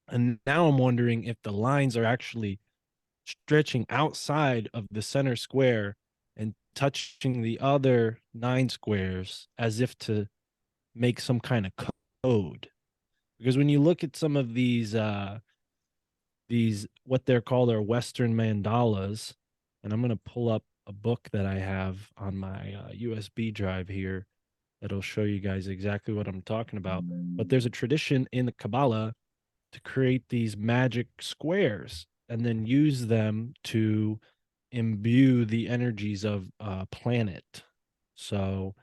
And now I'm wondering if the lines are actually stretching outside of the center square and touching the other 9 squares as if to make some kind of code. Because when you look at some of these what they're called are Western mandalas, and I'm going to pull up a book that I have on my USB drive here that'll show you guys exactly what I'm talking about. But there's a tradition in the Kabbalah to create these magic squares and then use them to imbue the energies of a planet. So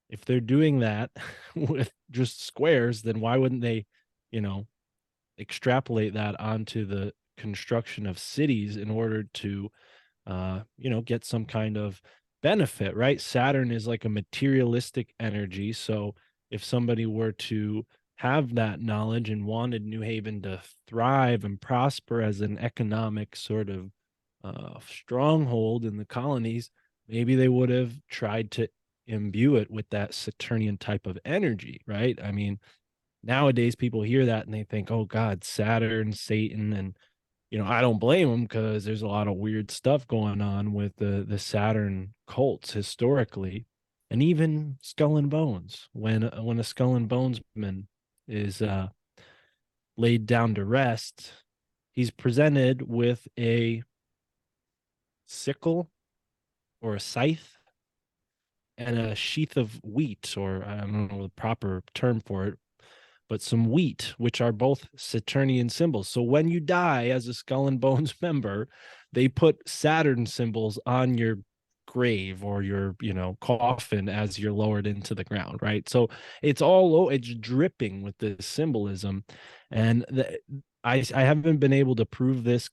if they're doing that with just squares, then why wouldn't they, you know, extrapolate that onto the construction of cities in order to get some kind of benefit, right? Saturn is like a materialistic energy. So if somebody were to have that knowledge and wanted New Haven to thrive and prosper as an economic sort of stronghold in the colonies, maybe they would have tried to imbue it with that Saturnian type of energy, right? I mean, nowadays people hear that and they think, oh God, Saturn, Satan, and I don't blame them because there's a lot of weird stuff going on with the Saturn cults historically, and even Skull and Bones. When a Skull and Bonesman is laid down to rest, he's presented with a sickle or a scythe and a sheath of wheat, or I don't know the proper term for it, but some wheat, which are both Saturnian symbols. So when you die as a Skull and Bones member, they put Saturn symbols on your grave or your, coffin as you're lowered into the ground, right? So it's dripping with this symbolism. And I haven't been able to prove this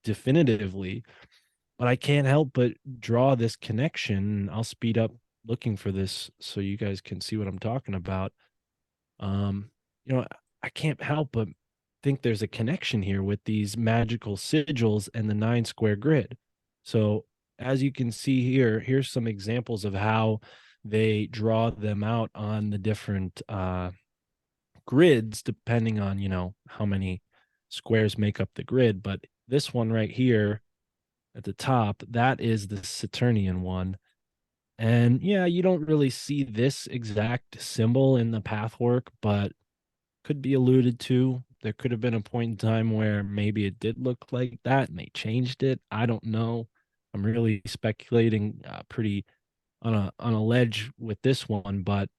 definitively, but I can't help but draw this connection. I'll speed up looking for this so you guys can see what I'm talking about. um I can't help but think there's a connection here with these magical sigils and the 9 square grid. So as you can see here, here's some examples of how they draw them out on the different grids, depending on, how many squares make up the grid. But this one right here at the top, that is the Saturnian one. And yeah, you don't really see this exact symbol in the pathwork, but could be alluded to. There could have been a point in time where maybe it did look like that and they changed it. I don't know. I'm really speculating pretty on a ledge with this one, but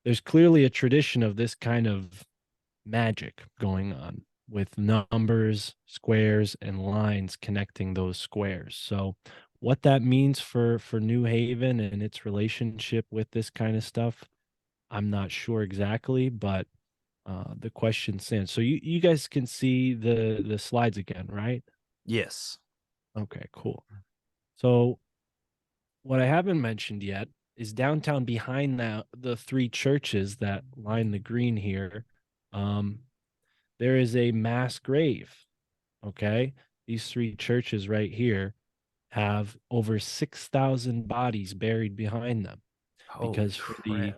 there's clearly a tradition of this kind of magic going on with numbers, squares, and lines connecting those squares. So what that means for New Haven and its relationship with this kind of stuff, I'm not sure exactly, but the question stands. So you guys can see the slides again, right? Yes. Okay, cool. So what I haven't mentioned yet is downtown behind the three churches that line the green here. There is a mass grave. Okay, these three churches right here have over 6,000 bodies buried behind them. Holy Because crap.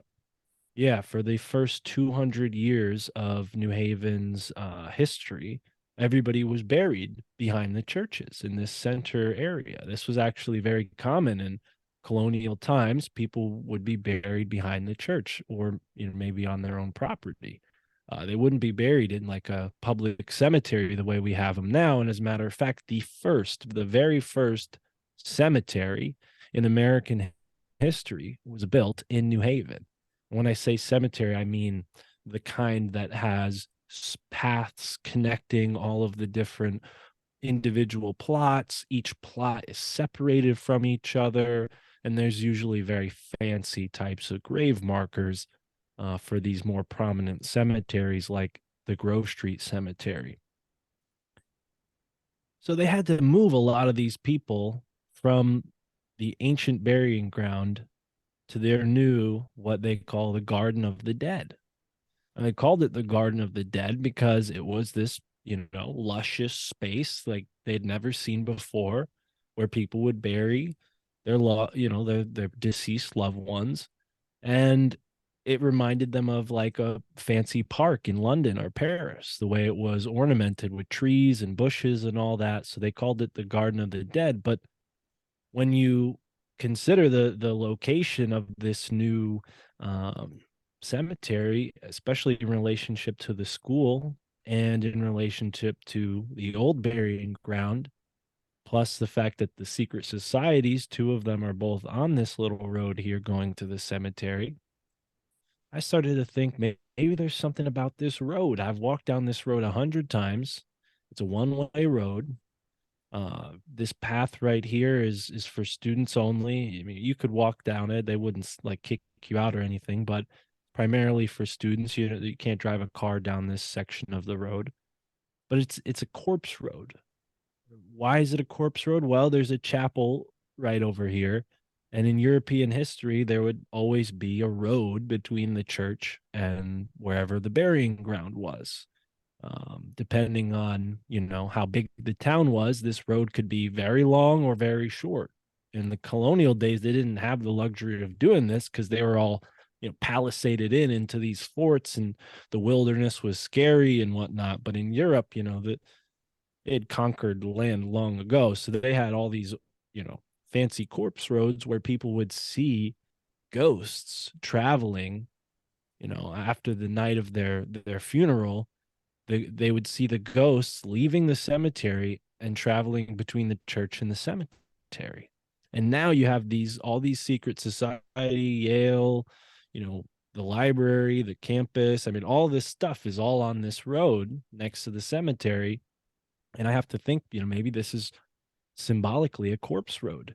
for the first 200 years of New Haven's history, everybody was buried behind the churches in this center area. This was actually very common in colonial times. People would be buried behind the church or maybe on their own property. They wouldn't be buried in like a public cemetery the way we have them now. And as a matter of fact, the very first cemetery in American history was built in New Haven. When I say cemetery, I mean the kind that has paths connecting all of the different individual plots. Each plot is separated from each other, and there's usually very fancy types of grave markers for these more prominent cemeteries like the Grove Street Cemetery. So they had to move a lot of these people from the ancient burying ground to their new, what they call the Garden of the Dead. And they called it the Garden of the Dead because it was this, luscious space like they'd never seen before, where people would bury their deceased loved ones. And it reminded them of like a fancy park in London or Paris, the way it was ornamented with trees and bushes and all that. So they called it the Garden of the Dead. But when you consider the location of this new cemetery, especially in relationship to the school and in relationship to the old burying ground, plus the fact that the secret societies, two of them are both on this little road here going to the cemetery, I started to think maybe there's something about this road. I've walked down this road 100 times. It's a one-way road. This path right here is for students only. I mean, you could walk down it; they wouldn't like kick you out or anything, but primarily for students. You can't drive a car down this section of the road. But it's a corpse road. Why is it a corpse road? Well, there's a chapel right over here. And in European history, there would always be a road between the church and wherever the burying ground was. Depending on, how big the town was, this road could be very long or very short. In the colonial days, they didn't have the luxury of doing this because they were all, palisaded into these forts, and the wilderness was scary and whatnot. But in Europe, that they had conquered land long ago. So they had all these, fancy corpse roads where people would see ghosts traveling, after the night of their funeral. They would see the ghosts leaving the cemetery and traveling between the church and the cemetery. And now you have all these secret society, Yale, the library, the campus. I mean, all this stuff is all on this road next to the cemetery. And I have to think, maybe this is symbolically a corpse road.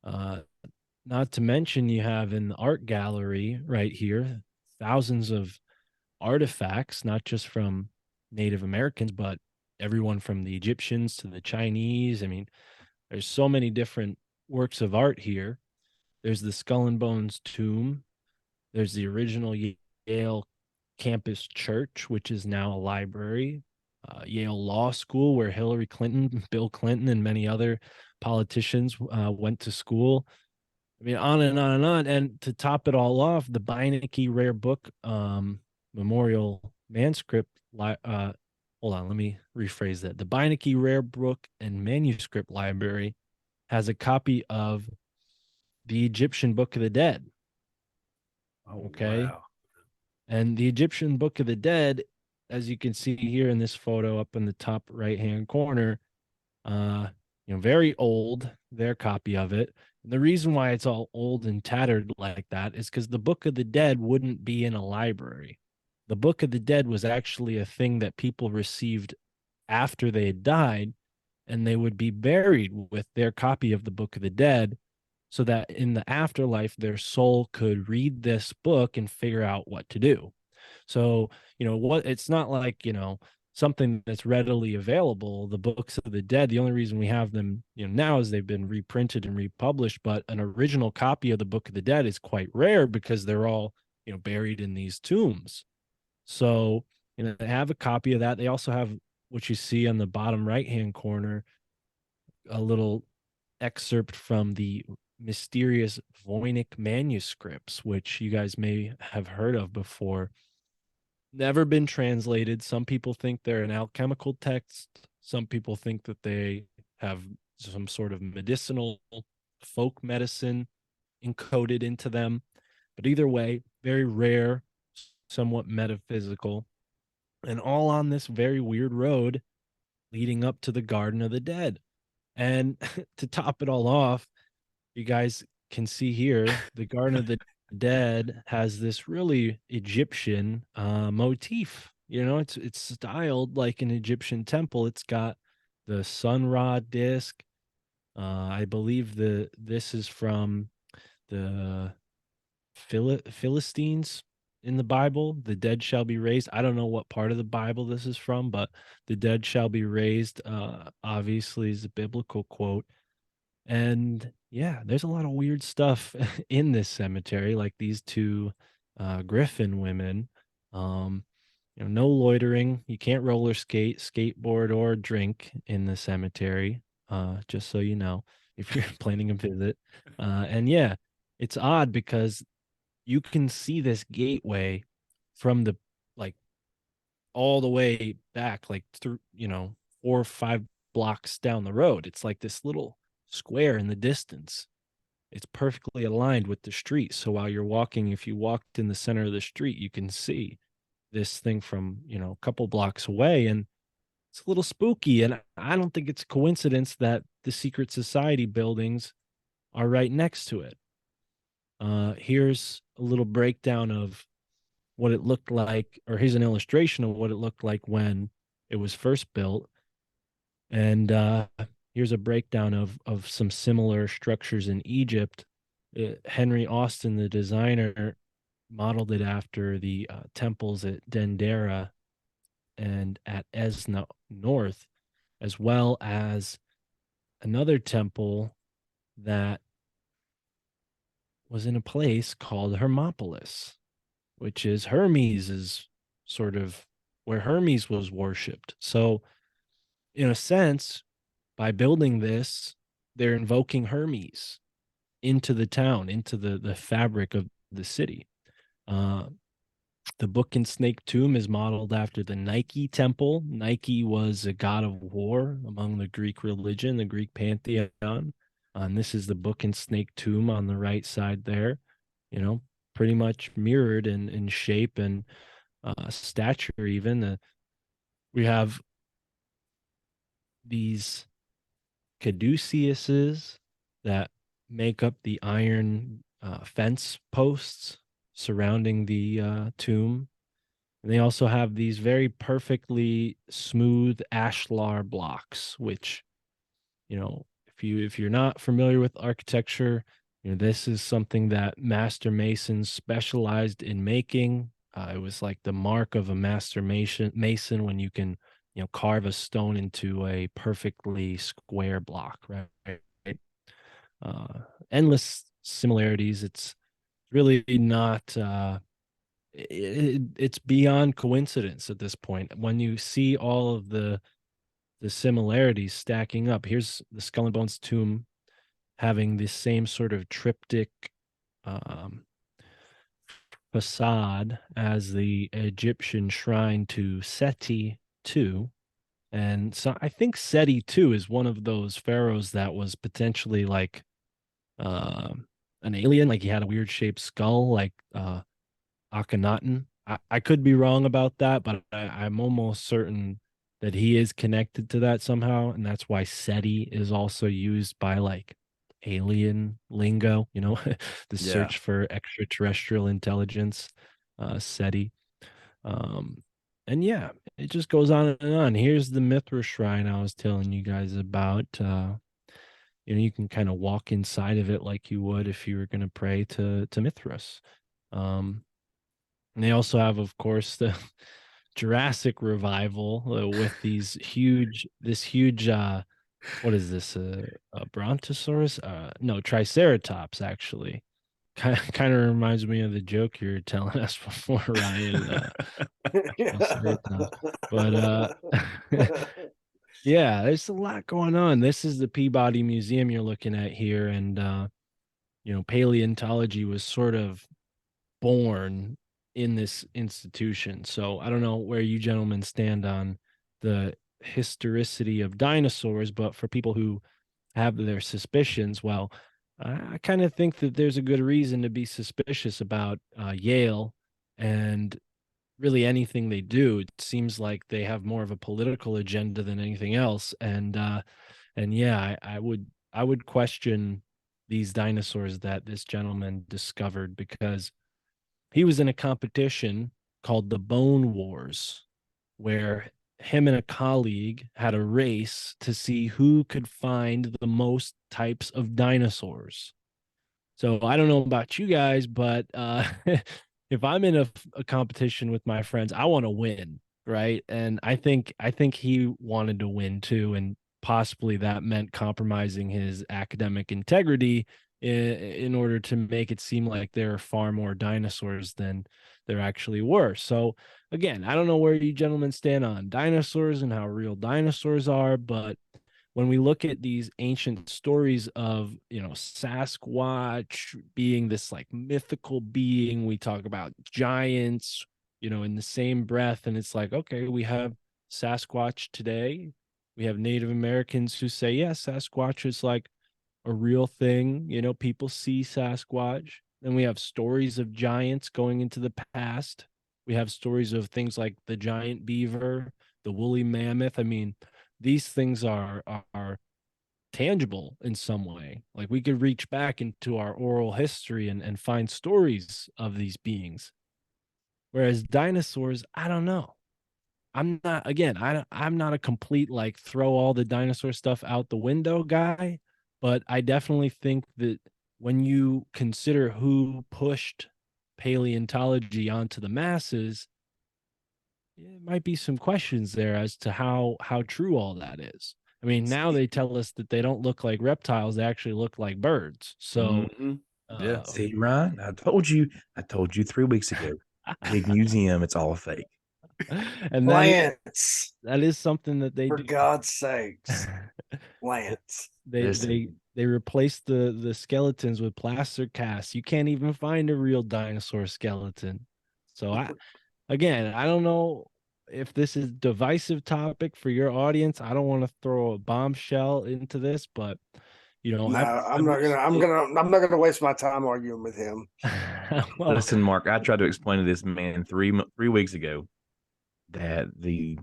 Not to mention, you have in the art gallery right here thousands of artifacts, not just from Native Americans, but everyone from the Egyptians to the Chinese. I mean, there's so many different works of art here. There's the Skull and Bones tomb. There's the original Yale campus church, which is now a library. Yale Law School, where Hillary Clinton, Bill Clinton, and many other politicians went to school. I mean, on and on and on. And to top it all off, the Beinecke Rare Book Memorial Manuscript. Hold on, let me rephrase that. The Beinecke Rare Book and Manuscript Library has a copy of the Egyptian Book of the Dead. Okay. Wow. And the Egyptian Book of the Dead, as you can see here in this photo up in the top right-hand corner, very old, their copy of it. And the reason why it's all old and tattered like that is because the Book of the Dead wouldn't be in a library. The Book of the Dead was actually a thing that people received after they had died, and they would be buried with their copy of the Book of the Dead, so that in the afterlife, their soul could read this book and figure out what to do. So, it's not like, something that's readily available. The books of the dead, the only reason we have them, now is they've been reprinted and republished, but an original copy of the Book of the Dead is quite rare because they're all, buried in these tombs. So, they have a copy of that. They also have what you see on the bottom right-hand corner, a little excerpt from the mysterious Voynich manuscripts, which you guys may have heard of before. Never been translated. Some people think they're an alchemical text. Some people think that they have some sort of medicinal folk medicine encoded into them. But either way, very rare, somewhat metaphysical, and all on this very weird road leading up to the Garden of the Dead. And to top it all off, you guys can see here, the Garden of the Dead has this really Egyptian motif. It's styled like an Egyptian temple. It's got the sun rod disc. I believe this is from the Philistines in the Bible. The dead shall be raised. I don't know what part of the Bible this is from, but the dead shall be raised, obviously is a biblical quote. And yeah, there's a lot of weird stuff in this cemetery, like these two Griffin women. No loitering. You can't roller skate, skateboard, or drink in the cemetery. Just so you know, if you're planning a visit. And yeah, it's odd because you can see this gateway from the like all the way back, like through 4 or 5 blocks down the road. It's like this little square in the distance. It's perfectly aligned with the street. So while you're walking, if you walked in the center of the street, you can see this thing from a couple blocks away, and it's a little spooky. And I don't think it's a coincidence that the secret society buildings are right next to it. Here's a little breakdown of what it looked like, or here's an illustration of what it looked like when it was first built. And here's a breakdown of some similar structures in Egypt. Henry Austin, the designer, modeled it after the temples at Dendera and at Esna North, as well as another temple that was in a place called Hermopolis, which is Hermes' sort of where Hermes was worshipped. So, in a sense, by building this, they're invoking Hermes into the town, into the fabric of the city. The Book and Snake Tomb is modeled after the Nike temple. Nike was a god of war among the Greek religion, the Greek pantheon. And this is the Book and Snake Tomb on the right side there, pretty much mirrored in shape and stature even. We have these caduceuses that make up the iron fence posts surrounding the tomb. And they also have these very perfectly smooth ashlar blocks, which, if you're not familiar with architecture, this is something that master masons specialized in making. It was like the mark of a master mason when you can, carve a stone into a perfectly square block, right? Endless similarities. It's really not. It's beyond coincidence at this point. When you see all of the similarities stacking up, here's the Skull and Bones tomb having the same sort of triptych facade as the Egyptian shrine to Seti II. And so I think Seti II is one of those pharaohs that was potentially like an alien, like he had a weird shaped skull, like Akhenaten. I could be wrong about that, but I'm almost certain that he is connected to that somehow. And that's why SETI is also used by like alien lingo, the search for extraterrestrial intelligence, SETI. And yeah, it just goes on and on. Here's the Mithra shrine I was telling you guys about. You can kind of walk inside of it like you would if you were going to pray to Mithras. And they also have, of course, the Jurassic revival with this huge, what is this? A Brontosaurus? No, Triceratops, actually. Kind of reminds me of the joke you were telling us before, Ryan. But yeah, there's a lot going on. This is the Peabody Museum you're looking at here, and paleontology was sort of born in this institution. So I don't know where you gentlemen stand on the historicity of dinosaurs, but for people who have their suspicions, well, I kind of think that there's a good reason to be suspicious about Yale and really anything they do. It seems like they have more of a political agenda than anything else. And yeah, I would question these dinosaurs that this gentleman discovered, because he was in a competition called the Bone Wars, where him and a colleague had a race to see who could find the most types of dinosaurs. So I don't know about you guys, but if I'm in a competition with my friends, I want to win, right? And I think he wanted to win too, and possibly that meant compromising his academic integrity in order to make it seem like there are far more dinosaurs than there actually were. So again, I don't know where you gentlemen stand on dinosaurs and how real dinosaurs are, but when we look at these ancient stories of, Sasquatch being this like mythical being, we talk about giants, in the same breath, and it's like, okay, we have Sasquatch today. We have Native Americans who say, yes, Sasquatch is like a real thing. People see Sasquatch. Then we have stories of giants going into the past. We have stories of things like the giant beaver, the woolly mammoth. I mean, these things are tangible in some way. Like we could reach back into our oral history and find stories of these beings. Whereas dinosaurs, I don't know. I'm not, again, I'm not a complete like throw all the dinosaur stuff out the window guy, but I definitely think that when you consider who pushed paleontology onto the masses, it might be some questions there as to how true all that is. I mean, now they tell us that they don't look like reptiles; they actually look like birds. So, Yeah. See, Ryan, I told you 3 weeks ago. Big museum, it's all fake. and Plants, that is something that they for do. God's sakes, plants. they Listen. they replace the skeletons with plaster casts. You can't even find a real dinosaur skeleton. So I don't know if this is divisive topic for your audience. I don't want to throw a bombshell into this, but No, I I'm not will gonna. I'm say- gonna. I'm not gonna waste my time arguing with him. well, Listen, Mark, I tried to explain to this man 3 weeks ago that the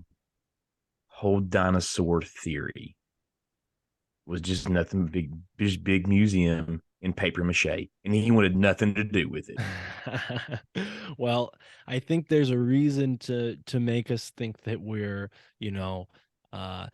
whole dinosaur theory was just nothing big, just big museum in paper mache, and he wanted nothing to do with it. well, I think there's a reason to make us think that we're, uh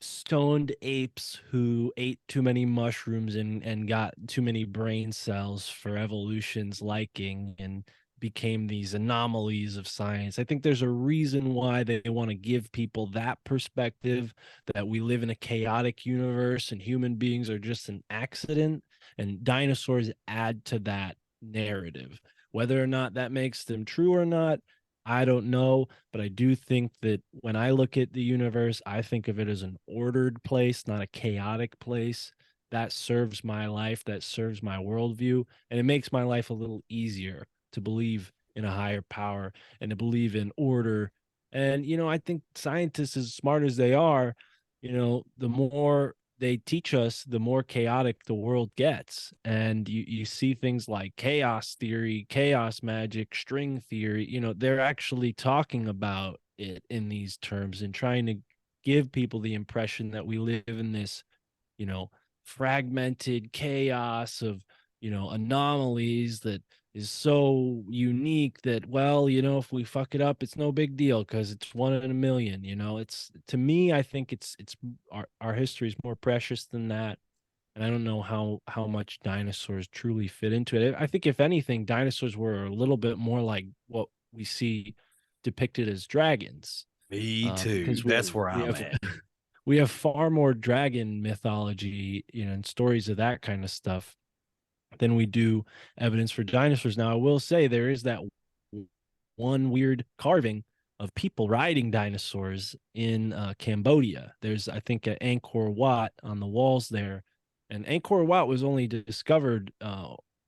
stoned apes who ate too many mushrooms and got too many brain cells for evolution's liking and became these anomalies of science. I think there's a reason why they want to give people that perspective, that we live in a chaotic universe and human beings are just an accident, and dinosaurs add to that narrative. Whether or not that makes them true or not, I don't know, but I do think that when I look at the universe, I think of it as an ordered place, not a chaotic place. That serves my life, that serves my worldview, and it makes my life a little easier to believe in a higher power and to believe in order. And, I think scientists, as smart as they are, the more they teach us, the more chaotic the world gets. And you see things like chaos theory, chaos magic, string theory, they're actually talking about it in these terms and trying to give people the impression that we live in this, fragmented chaos of, anomalies that is so unique that, well, if we fuck it up, it's no big deal because it's one in a million. It's, to me, I think it's our history is more precious than that. And I don't know how much dinosaurs truly fit into it. I think if anything, dinosaurs were a little bit more like what we see depicted as dragons. Me too. Because That's where we I'm have at. we have far more dragon mythology, and stories of that kind of stuff than we do evidence for dinosaurs. Now, I will say there is that one weird carving of people riding dinosaurs in Cambodia. There's, I think, an Angkor Wat on the walls there, and Angkor Wat was only discovered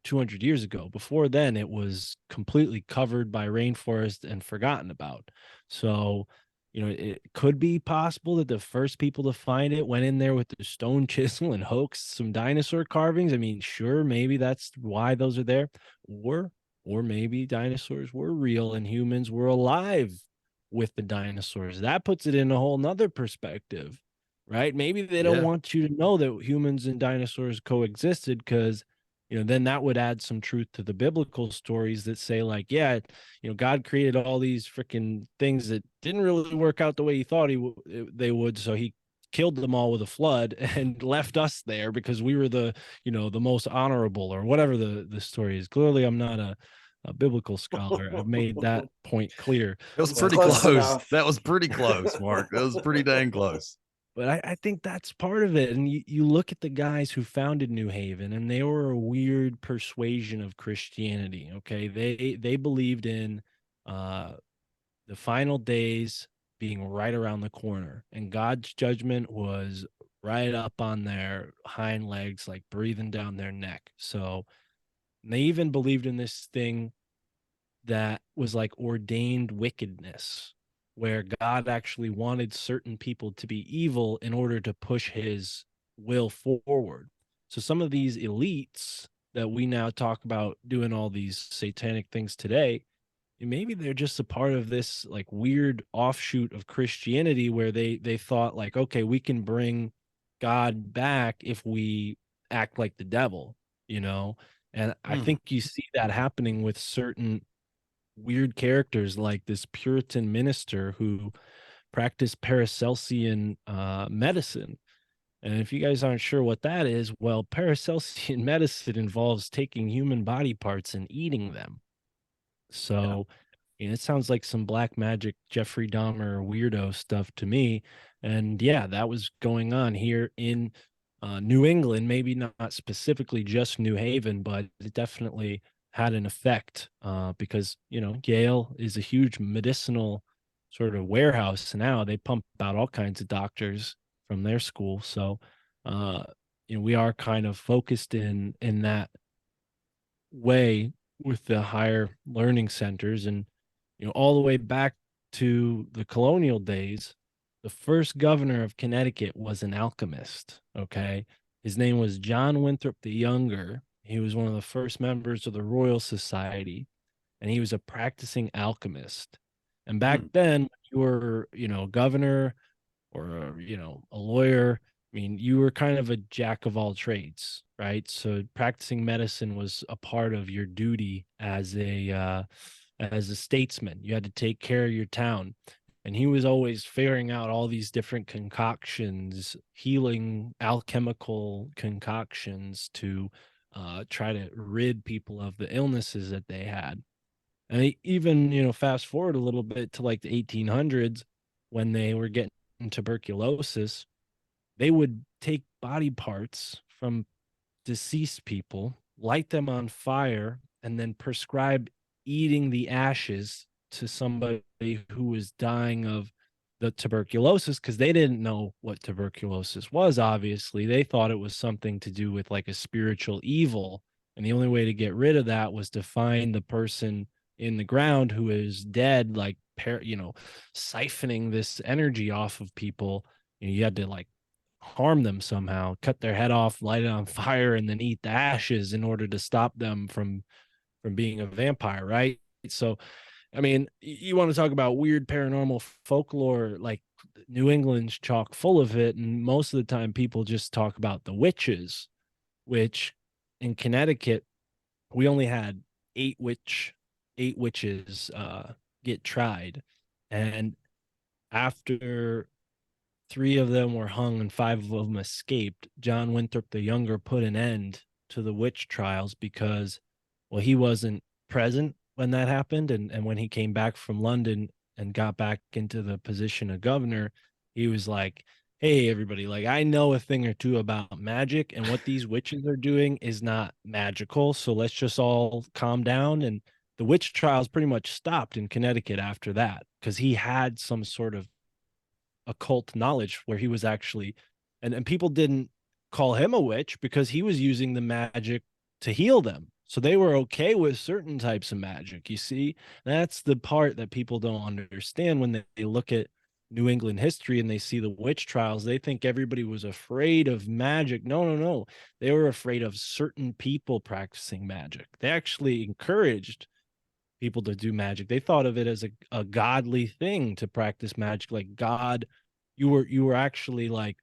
200 years ago. Before then, it was completely covered by rainforest and forgotten about. So, it could be possible that the first people to find it went in there with the stone chisel and hoaxed some dinosaur carvings. I mean, sure, maybe that's why those are there. Or maybe dinosaurs were real and humans were alive with the dinosaurs. That puts it in a whole nother perspective, right? Maybe they don't Yeah. want you to know that humans and dinosaurs coexisted because, then that would add some truth to the biblical stories that say, like, yeah, God created all these freaking things that didn't really work out the way he thought they would. So he killed them all with a flood and left us there because we were the most honorable, or whatever the story is. Clearly, I'm not a biblical scholar. I've made that point clear. It was It's pretty close close. enough. That was pretty close, Mark. That was pretty dang close. But I think that's part of it. And you look at the guys who founded New Haven, and they were a weird persuasion of Christianity. Okay. They believed in the final days being right around the corner, and God's judgment was right up on their hind legs, like breathing down their neck. So they even believed in this thing that was like ordained wickedness, where God actually wanted certain people to be evil in order to push his will forward. So some of these elites that we now talk about doing all these satanic things today, maybe they're just a part of this like weird offshoot of Christianity where they thought like, okay, we can bring God back if we act like the devil, you know? And I think you see that happening with certain weird characters like this Puritan minister who practiced Paracelsian medicine. And if you guys aren't sure what that is, well, Paracelsian medicine involves taking human body parts and eating them. So, it sounds like some black magic Jeffrey Dahmer weirdo stuff to me. And yeah, that was going on here in New England, maybe not specifically just New Haven, but it definitely had an effect because, Yale is a huge medicinal sort of warehouse now. They pump out all kinds of doctors from their school. So, we are kind of focused in that way with the higher learning centers. And all the way back to the colonial days, the first governor of Connecticut was an alchemist. Okay. His name was John Winthrop the Younger. He was one of the first members of the Royal Society, and he was a practicing alchemist. And back then, you were, governor or, a lawyer. I mean, you were kind of a jack of all trades, right? So practicing medicine was a part of your duty as a statesman. You had to take care of your town. And he was always figuring out all these different concoctions, healing alchemical concoctions to try to rid people of the illnesses that they had. And even, fast forward a little bit to like the 1800s when they were getting tuberculosis, they would take body parts from deceased people, light them on fire, and then prescribe eating the ashes to somebody who was dying of the tuberculosis, because they didn't know what tuberculosis was. Obviously, they thought it was something to do with like a spiritual evil. And the only way to get rid of that was to find the person in the ground who is dead, like, siphoning this energy off of people. You had to like harm them somehow, cut their head off, light it on fire, and then eat the ashes in order to stop them from being a vampire, right? So, I mean, you want to talk about weird paranormal folklore, like New England's chock full of it. And most of the time people just talk about the witches, which in Connecticut, we only had eight witches get tried. And after 3 of them were hung and 5 of them escaped, John Winthrop the Younger put an end to the witch trials because, well, he wasn't present when that happened. And when he came back from London and got back into the position of governor, he was like, hey, everybody, like, I know a thing or two about magic, and what these witches are doing is not magical. So let's just all calm down. And the witch trials pretty much stopped in Connecticut after that because he had some sort of occult knowledge where he was actually, and people didn't call him a witch because he was using the magic to heal them. So they were okay with certain types of magic. You see, that's the part that people don't understand when they look at New England history and they see the witch trials. They think everybody was afraid of magic. No. They were afraid of certain people practicing magic. They actually encouraged people to do magic. They thought of it as a godly thing to practice magic. Like God, you were actually like,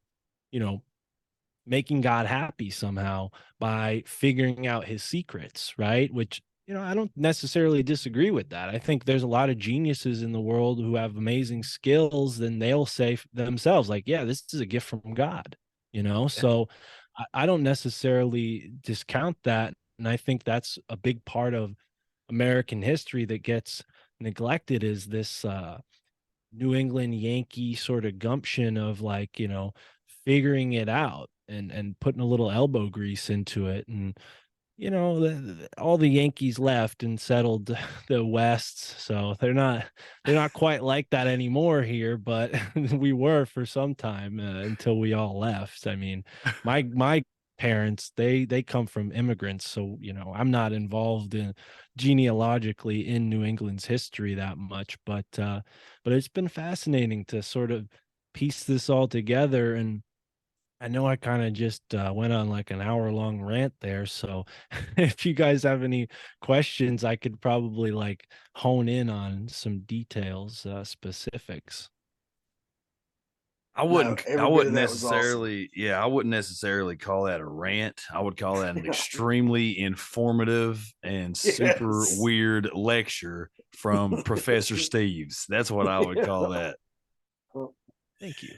making God happy somehow by figuring out his secrets, right? Which, I don't necessarily disagree with that. I think there's a lot of geniuses in the world who have amazing skills, then they'll say themselves like, yeah, this is a gift from God, So I don't necessarily discount that. And I think that's a big part of American history that gets neglected is this New England Yankee sort of gumption of like, figuring it out and putting a little elbow grease into it. And all the Yankees left and settled the West, so they're not quite like that anymore here, but we were for some time until we all left. I mean, my parents, they come from immigrants, so I'm not involved in genealogically in New England's history that much, but it's been fascinating to sort of piece this all together. And I know I kind of just went on like an hour-long rant there. So if you guys have any questions, I could probably like hone in on some details, specifics. I No, wouldn't every I bit of wouldn't that was awesome. necessarily I wouldn't necessarily call that a rant. I would call that an extremely informative and super Yes. weird lecture from Professor Steeves. That's what I would call that. Thank you.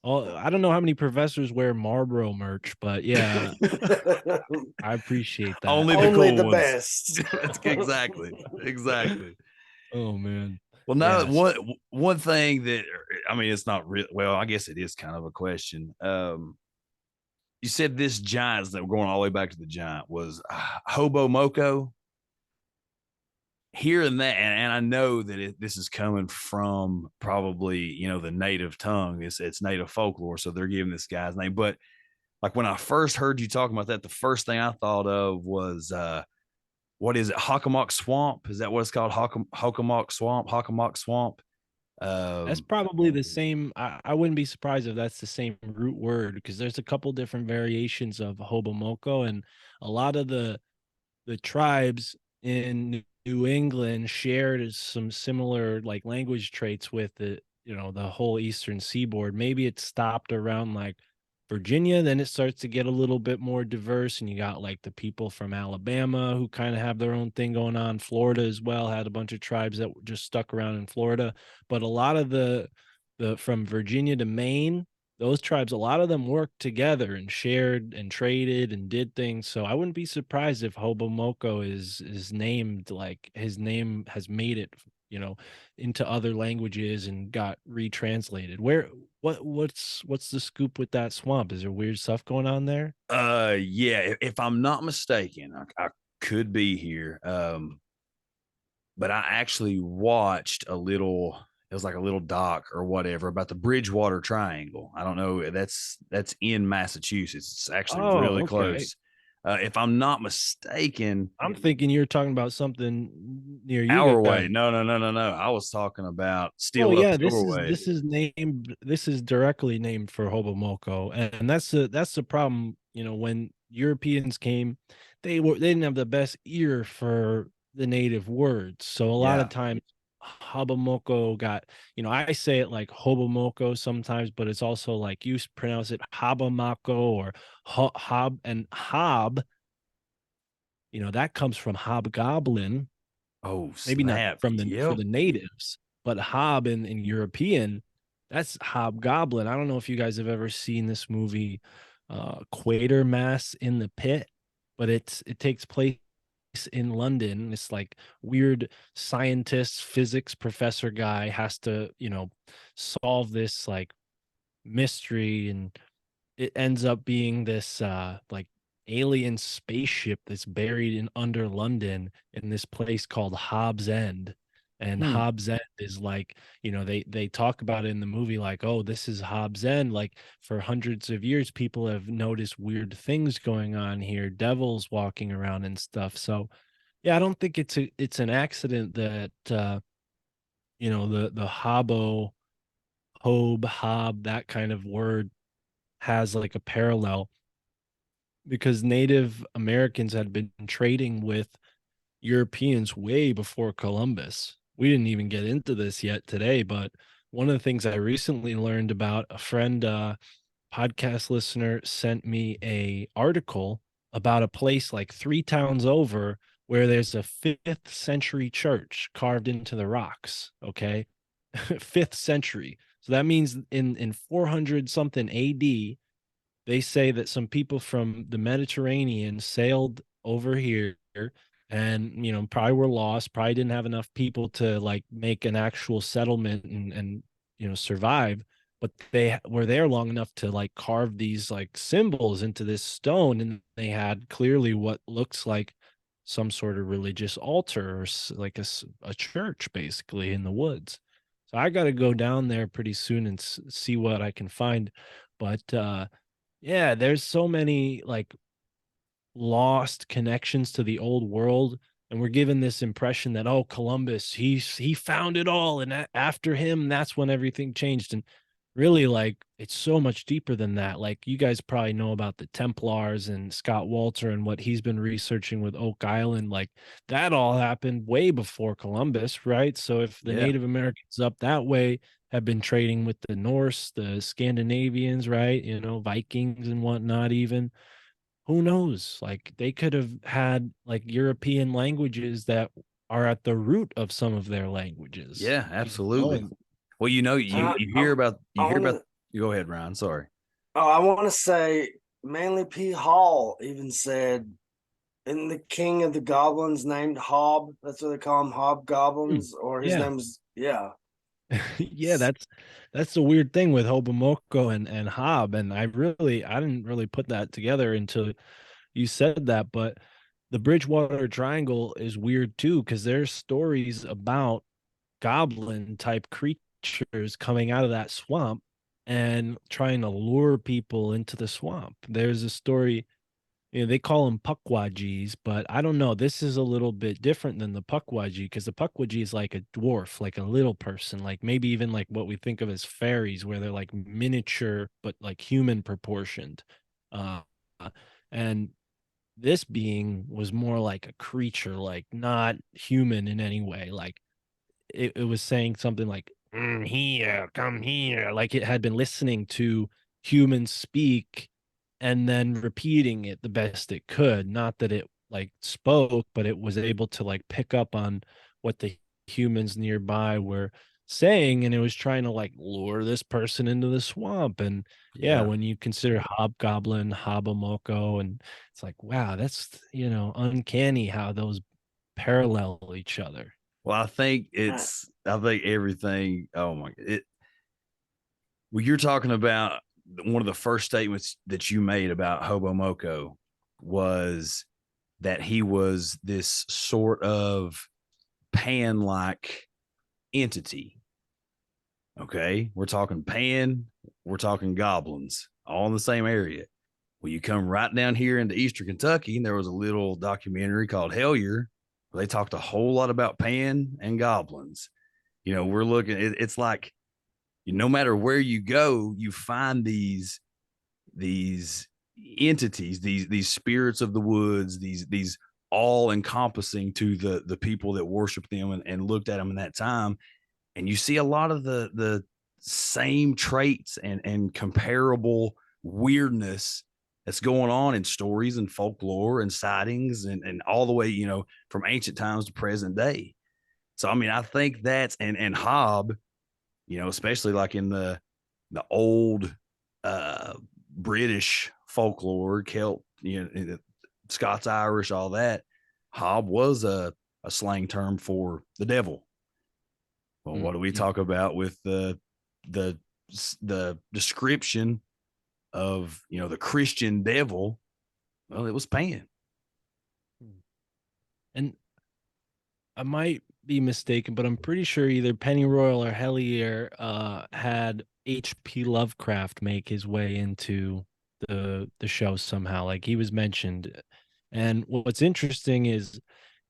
Oh, I don't know how many professors wear Marlboro merch, but yeah, I appreciate that. Only the Only cool the ones. best. That's exactly. Oh man. Well, now Yes. one thing that I mean, it's not real. Well, I guess it is kind of a question. You said this giant that we're going all the way back to the giant was Hobo Moko. Hearing that, and I know that this is coming from probably the native tongue. It's native folklore, so they're giving this guy's name. But like when I first heard you talking about that, the first thing I thought of was what is it? Hockomock Swamp? Is that what it's called? Hockomock Swamp? Hockomock Swamp? That's probably the same. I wouldn't be surprised if that's the same root word, because there's a couple different variations of Hobomoko, and a lot of the tribes in New England shared some similar like language traits with the whole eastern seaboard. Maybe it stopped around like Virginia, then it starts to get a little bit more diverse, and you got like the people from Alabama who kind of have their own thing going on. Florida as well had a bunch of tribes that just stuck around in Florida, but a lot of the from Virginia to Maine, those tribes, a lot of them worked together and shared and traded and did things. So I wouldn't be surprised if Hobomoko is named, like his name has made it, into other languages and got retranslated. What's the scoop with that swamp? Is there weird stuff going on there? Yeah, if I'm not mistaken, I could be here. But I actually watched a little. It was like a little doc or whatever about the Bridgewater Triangle. I don't know. That's in Massachusetts. It's actually Oh, really okay. close. If I'm not mistaken, I'm thinking you're talking about something near you our way. guys. No. I was talking about Oh still up yeah, your this is way. this is named this is directly named for Hobomoko. And that's the problem, when Europeans came, they didn't have the best ear for the native words. So a lot of Yeah. times Hobomoko got, I say it like Hobomoko sometimes, but it's also like you pronounce it Habamako or hob, and hob, that comes from hobgoblin. Oh Maybe not snap! from the for Yep. the natives, but hob in European, that's hobgoblin. I don't know if you guys have ever seen this movie, Quatermass in the Pit, but it takes place in London. It's like weird scientist, physics professor guy has to, solve this like mystery, and it ends up being this like alien spaceship that's buried in under London in this place called Hobbs End. And Hmm. Hobbs End is like, they talk about it in the movie like, oh, this is Hobbs End. Like for hundreds of years, people have noticed weird things going on here, devils walking around and stuff. So yeah, I don't think it's an accident that the hob, that kind of word has like a parallel, because Native Americans had been trading with Europeans way before Columbus. We didn't even get into this yet today, but one of the things I recently learned about, a friend, podcast listener, sent me a article about a place like 3 towns over where there's a 5th century church carved into the rocks. Okay. 5th century. So that means in 400 something AD, they say that some people from the Mediterranean sailed over here and probably were lost, probably didn't have enough people to like make an actual settlement and survive, but they were there long enough to like carve these like symbols into this stone, and they had clearly what looks like some sort of religious altar or like a church basically in the woods. So I got to go down there pretty soon and see what I can find. But yeah, there's so many like lost connections to the old world, and we're given this impression that, oh, Columbus, he found it all, and after him that's when everything changed. And really, like, it's so much deeper than that. Like, you guys probably know about the Templars and Scott Walter and what he's been researching with Oak Island. Like, that all happened way before Columbus, right? So if the Yeah. Native Americans up that way have been trading with the Norse, the Scandinavians, right, Vikings and whatnot, even, who knows? Like, they could have had like European languages that are at the root of some of their languages. Yeah, absolutely. Well, you hear about you go ahead, Ryan. Sorry. Oh, I want to say Manly P. Hall even said, "Isn't the king of the goblins named Hob? That's what they call him, hobgoblins, or his Yeah. name's yeah." Yeah, that's the weird thing with Hobomoko and Hob, and I didn't really put that together until you said that. But the Bridgewater Triangle is weird too, because there's stories about goblin type creatures coming out of that swamp and trying to lure people into the swamp. There's a story, they call them Pukwajis, but I don't know. This is a little bit different than the Pukwaji, because the Pukwaji is like a dwarf, like a little person, like maybe even like what we think of as fairies, where they're like miniature but like human proportioned. Uh, and this being was more like a creature, like not human in any way. Like it was saying something like, here, come here. Like it had been listening to humans speak and then repeating it the best it could. Not that it like spoke, but it was able to like pick up on what the humans nearby were saying, and it was trying to like lure this person into the swamp. And yeah, when you consider hobgoblin, hobomoko, and it's like, wow, that's uncanny how those parallel each other. Well, I think everything. Oh my, well, you're talking about one of the first statements that you made about Hobomoko was that he was this sort of pan-like entity. Okay, we're talking pan, we're talking goblins, all in the same area. Well, you come right down here into Eastern Kentucky, and there was a little documentary called Hellier, where they talked a whole lot about pan and goblins. We're looking, it's like, no matter where you go, you find these entities, these spirits of the woods, these all encompassing to the people that worship them and looked at them in that time. And you see a lot of the same traits and comparable weirdness that's going on in stories and folklore and sightings and all the way, from ancient times to present day. So, I mean, I think that's, and Hob, especially like in the old British folklore, Celt, Scots Irish, all that, Hob was a slang term for the devil. Well, what do we talk about with the description of the Christian devil? Well, it was Pan. And I might be mistaken, but I'm pretty sure either Pennyroyal or Hellier had H.P. Lovecraft make his way into the show somehow. Like, he was mentioned. And what's interesting is,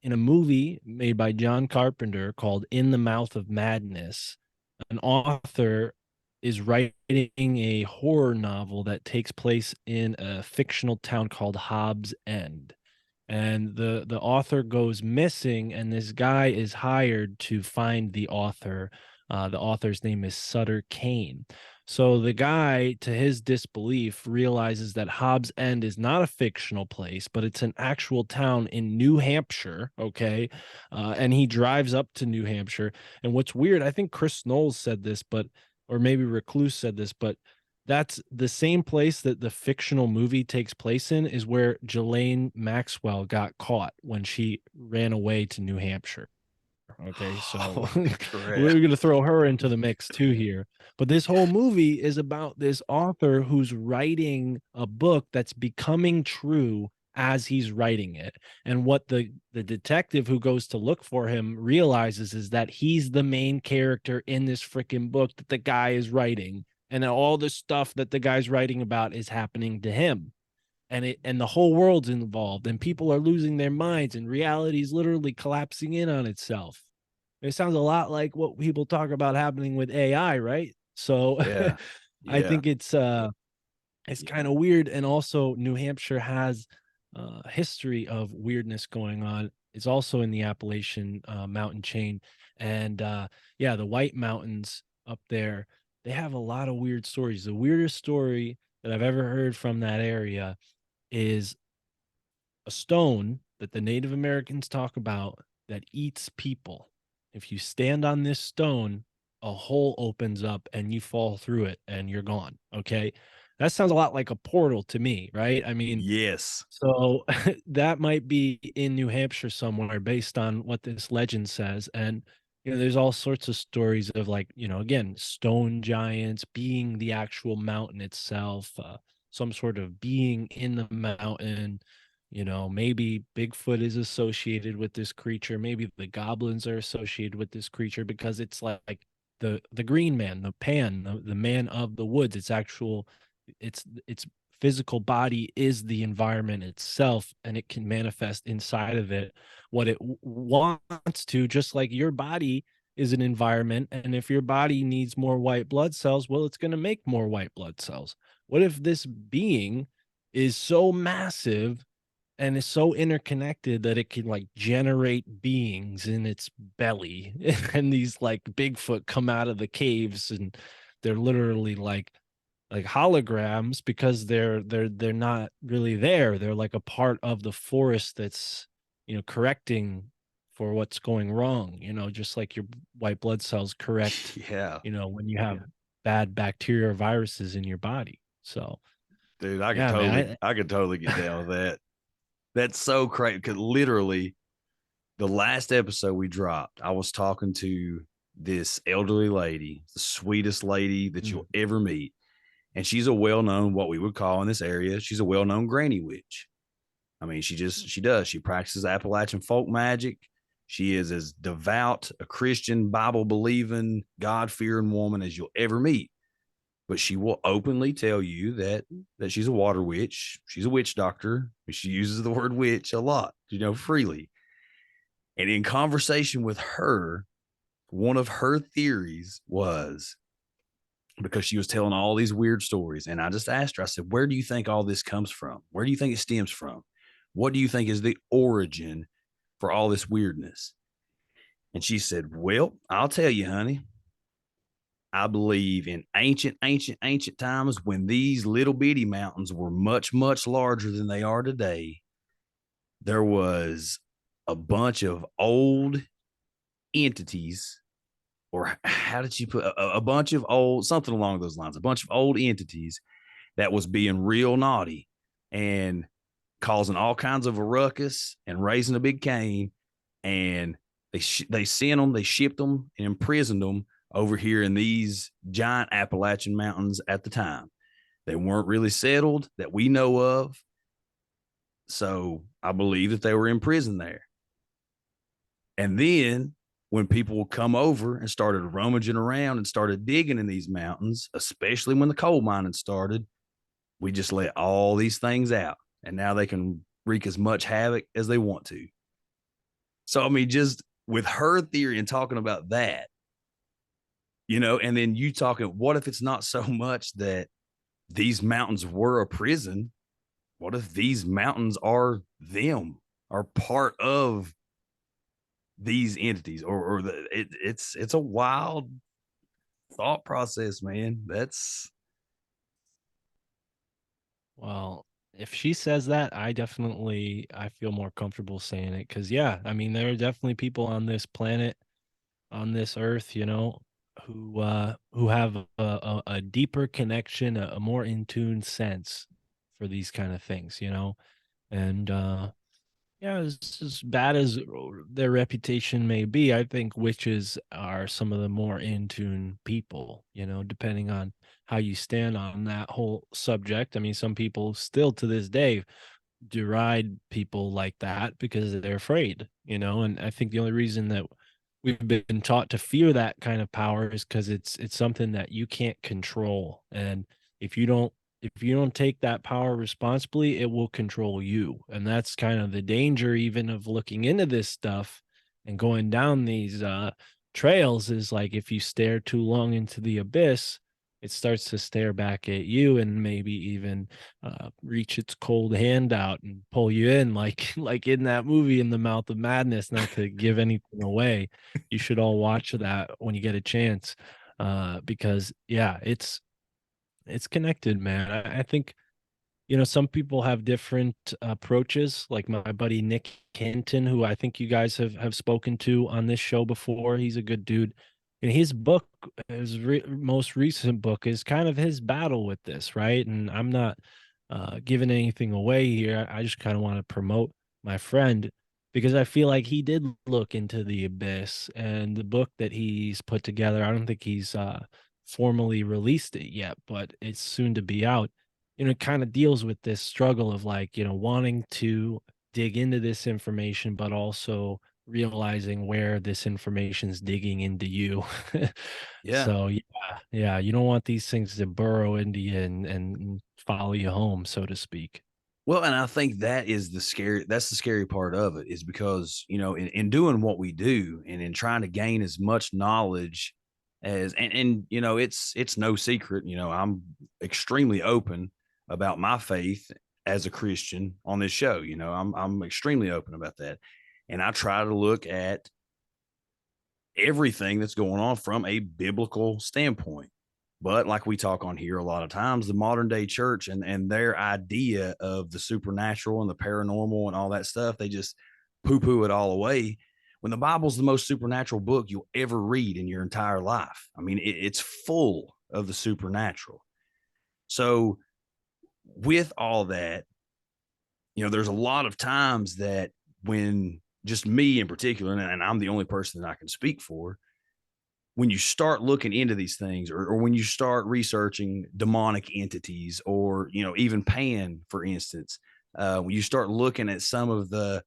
in a movie made by John Carpenter called In the Mouth of Madness, an author is writing a horror novel that takes place in a fictional town called Hobbs End. And the author goes missing, and this guy is hired to find the author. The author's name is Sutter Kane. So the guy, to his disbelief, realizes that Hobbs End is not a fictional place, but it's an actual town in New Hampshire. Okay. And he drives up to New Hampshire. And what's weird, I think Chris Knowles said this, or maybe Recluse said this, but that's the same place that the fictional movie takes place in, is where Ghislaine Maxwell got caught when she ran away to New Hampshire. Okay, so we're going to throw her into the mix too here. But this whole movie is about this author who's writing a book that's becoming true as he's writing it. And what the detective who goes to look for him realizes is that he's the main character in this freaking book that the guy is writing. And all the stuff that the guy's writing about is happening to him. And the whole world's involved, and people are losing their minds, and reality is literally collapsing in on itself. It sounds a lot like what people talk about happening with AI, right? So Yeah. I think it's kind of weird. And also New Hampshire has a history of weirdness going on. It's also in the Appalachian mountain chain. And yeah, the White Mountains up there, they have a lot of weird stories. The weirdest story that I've ever heard from that area is a stone that the Native Americans talk about that eats people. If you stand on this stone, a hole opens up and you fall through it and you're gone. Okay. That sounds a lot like a portal to me, right? I mean, Yes. so that might be in New Hampshire somewhere based on what this legend says. And, there's all sorts of stories of, like, again, stone giants being the actual mountain itself, some sort of being in the mountain. Maybe Bigfoot is associated with this creature. Maybe the goblins are associated with this creature because it's like the green man, the Pan, the man of the woods. It's physical body is the environment itself, and it can manifest inside of it what it wants to, just like your body is an environment. And if your body needs more white blood cells, well, it's going to make more white blood cells. What if this being is so massive and is so interconnected that it can, like, generate beings in its belly and these, like, Bigfoot come out of the caves, and they're literally like holograms because they're not really there. They're like a part of the forest that's correcting for what's going wrong, just like your white blood cells correct Yeah. when you have bad bacteria or viruses in your body. So Dude, I could yeah, totally man, I could totally get down with that. That's so crazy because literally the last episode we dropped, I was talking to this elderly lady, the sweetest lady that you'll ever meet. And she's a well-known, what we would call in this area, she's a well-known granny witch. I mean, she practices Appalachian folk magic. She is as devout a Christian, Bible-believing, God-fearing woman as you'll ever meet. But she will openly tell you that she's a water witch. She's a witch doctor. She uses the word witch a lot, freely. And in conversation with her, one of her theories was, because she was telling all these weird stories. And I just asked her, I said, where do you think all this comes from? Where do you think it stems from? What do you think is the origin for all this weirdness? And she said, well, I'll tell you, honey. I believe in ancient times when these little bitty mountains were much, much larger than they are today, there was a bunch of old entities, or how did she put a bunch of old, something along those lines, a bunch of old entities that was being real naughty and causing all kinds of a ruckus and raising a big cane. And they sent them, they shipped them and imprisoned them over here in these giant Appalachian mountains at the time. They weren't really settled that we know of. So I believe that they were in prison there. And then when people come over and started rummaging around and started digging in these mountains, especially when the coal mining started, we just let all these things out. And now they can wreak as much havoc as they want to. So, I mean, just with her theory and talking about that, and then you talking, what if it's not so much that these mountains were a prison? What if these mountains are part of these entities, or it's a wild thought process, man. well, if she says that, I feel more comfortable saying it, because yeah, I mean, there are definitely people on this planet, on this earth, who have a deeper connection, a more in tune sense for these kind of things, and yeah, as bad as their reputation may be, I think witches are some of the more in tune people, depending on how you stand on that whole subject. I mean, some people still to this day deride people like that because they're afraid, and I think the only reason that we've been taught to fear that kind of power is because it's something that you can't control. And if you don't if you don't take that power responsibly, it will control you. And that's kind of the danger even of looking into this stuff and going down these trails, is like if you stare too long into the abyss, it starts to stare back at you and maybe even reach its cold hand out and pull you in, like like in that movie In the Mouth of Madness. Not to give anything away, you should all watch that when you get a chance, because yeah, it's connected, man. I think some people have different approaches. Like my buddy Nick Hinton, who I think you guys have spoken to on this show before. He's a good dude, and his book, his most recent book, is kind of his battle with this, right? And I'm not giving anything away here. I just kind of want to promote my friend, because I feel like he did look into the abyss, and the book that he's put together, I don't think he's formally released it yet, but it's soon to be out. It kind of deals with this struggle of like, wanting to dig into this information, but also realizing where this information is digging into you. Yeah. So yeah, you don't want these things to burrow into you and follow you home, so to speak. Well, and I think that's the scary part of it, is because, in doing what we do and in trying to gain as much knowledge and it's no secret, I'm extremely open about my faith as a Christian on this show. I'm extremely open about that. And I try to look at everything that's going on from a biblical standpoint. But like we talk on here a lot of times, the modern day church and their idea of the supernatural and the paranormal and all that stuff, they just poo poo it all away. When the Bible's the most supernatural book you'll ever read in your entire life. I mean, it's full of the supernatural. So, with all that, there's a lot of times that when just me in particular, and I'm the only person that I can speak for, when you start looking into these things, or when you start researching demonic entities, or even Pan, for instance, when you start looking at some of the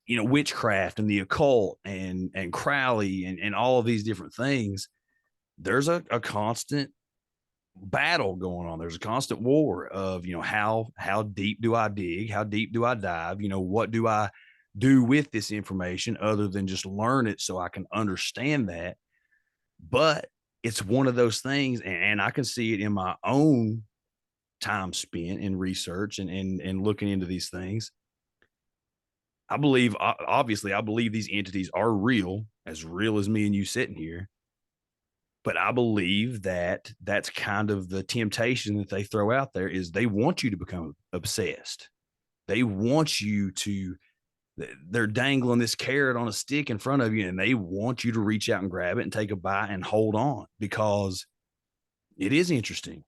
witchcraft and the occult and Crowley and all of these different things, there's a constant battle going on. There's a constant war of how deep do I dig, how deep do I dive, what do I do with this information other than just learn it so I can understand that. But it's one of those things, and I can see it in my own time spent in research and looking into these things. I believe, obviously, I believe these entities are real as me and you sitting here. But I believe that that's kind of the temptation that they throw out there, is they want you to become obsessed. They want you to, they're dangling this carrot on a stick in front of you, and they want you to reach out and grab it and take a bite and hold on, because it is interesting.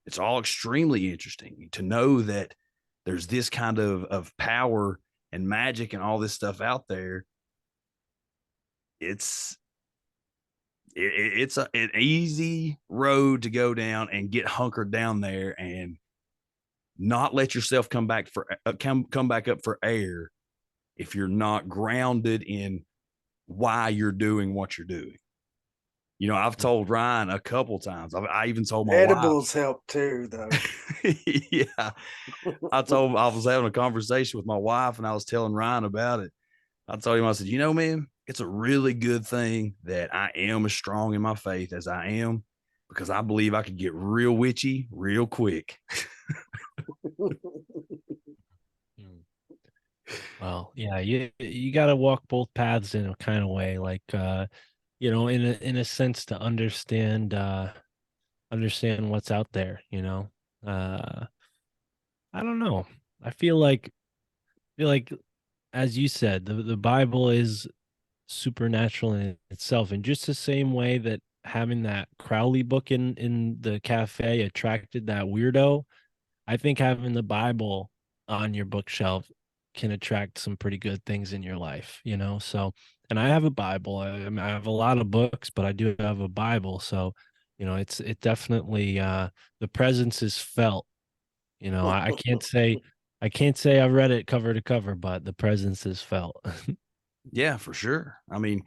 It's all extremely interesting to know that there's this kind of power and magic and all this stuff out there. It's an easy road to go down and get hunkered down there and not let yourself come back up for air if you're not grounded in why you're doing what you're doing. I've told Ryan a couple times. I even told my edibles wife. help too, though. Yeah, I was having a conversation with my wife, and I was telling Ryan about it. I told him, I said, man, it's a really good thing that I am as strong in my faith as I am, because I believe I could get real witchy real quick. Well, yeah, you got to walk both paths in a kind of way, like in a sense, to understand what's out there. I don't know. I feel like as you said, the Bible is supernatural in itself. And just the same way that having that Crowley book in the cafe attracted that weirdo, I think having the Bible on your bookshelf can attract some pretty good things in your life, you know? So, and I have a Bible. I have a lot of books, but I do have a Bible. So, you know, it definitely, the presence is felt. You know, I can't say I've read it cover to cover, but the presence is felt. Yeah, for sure. I mean,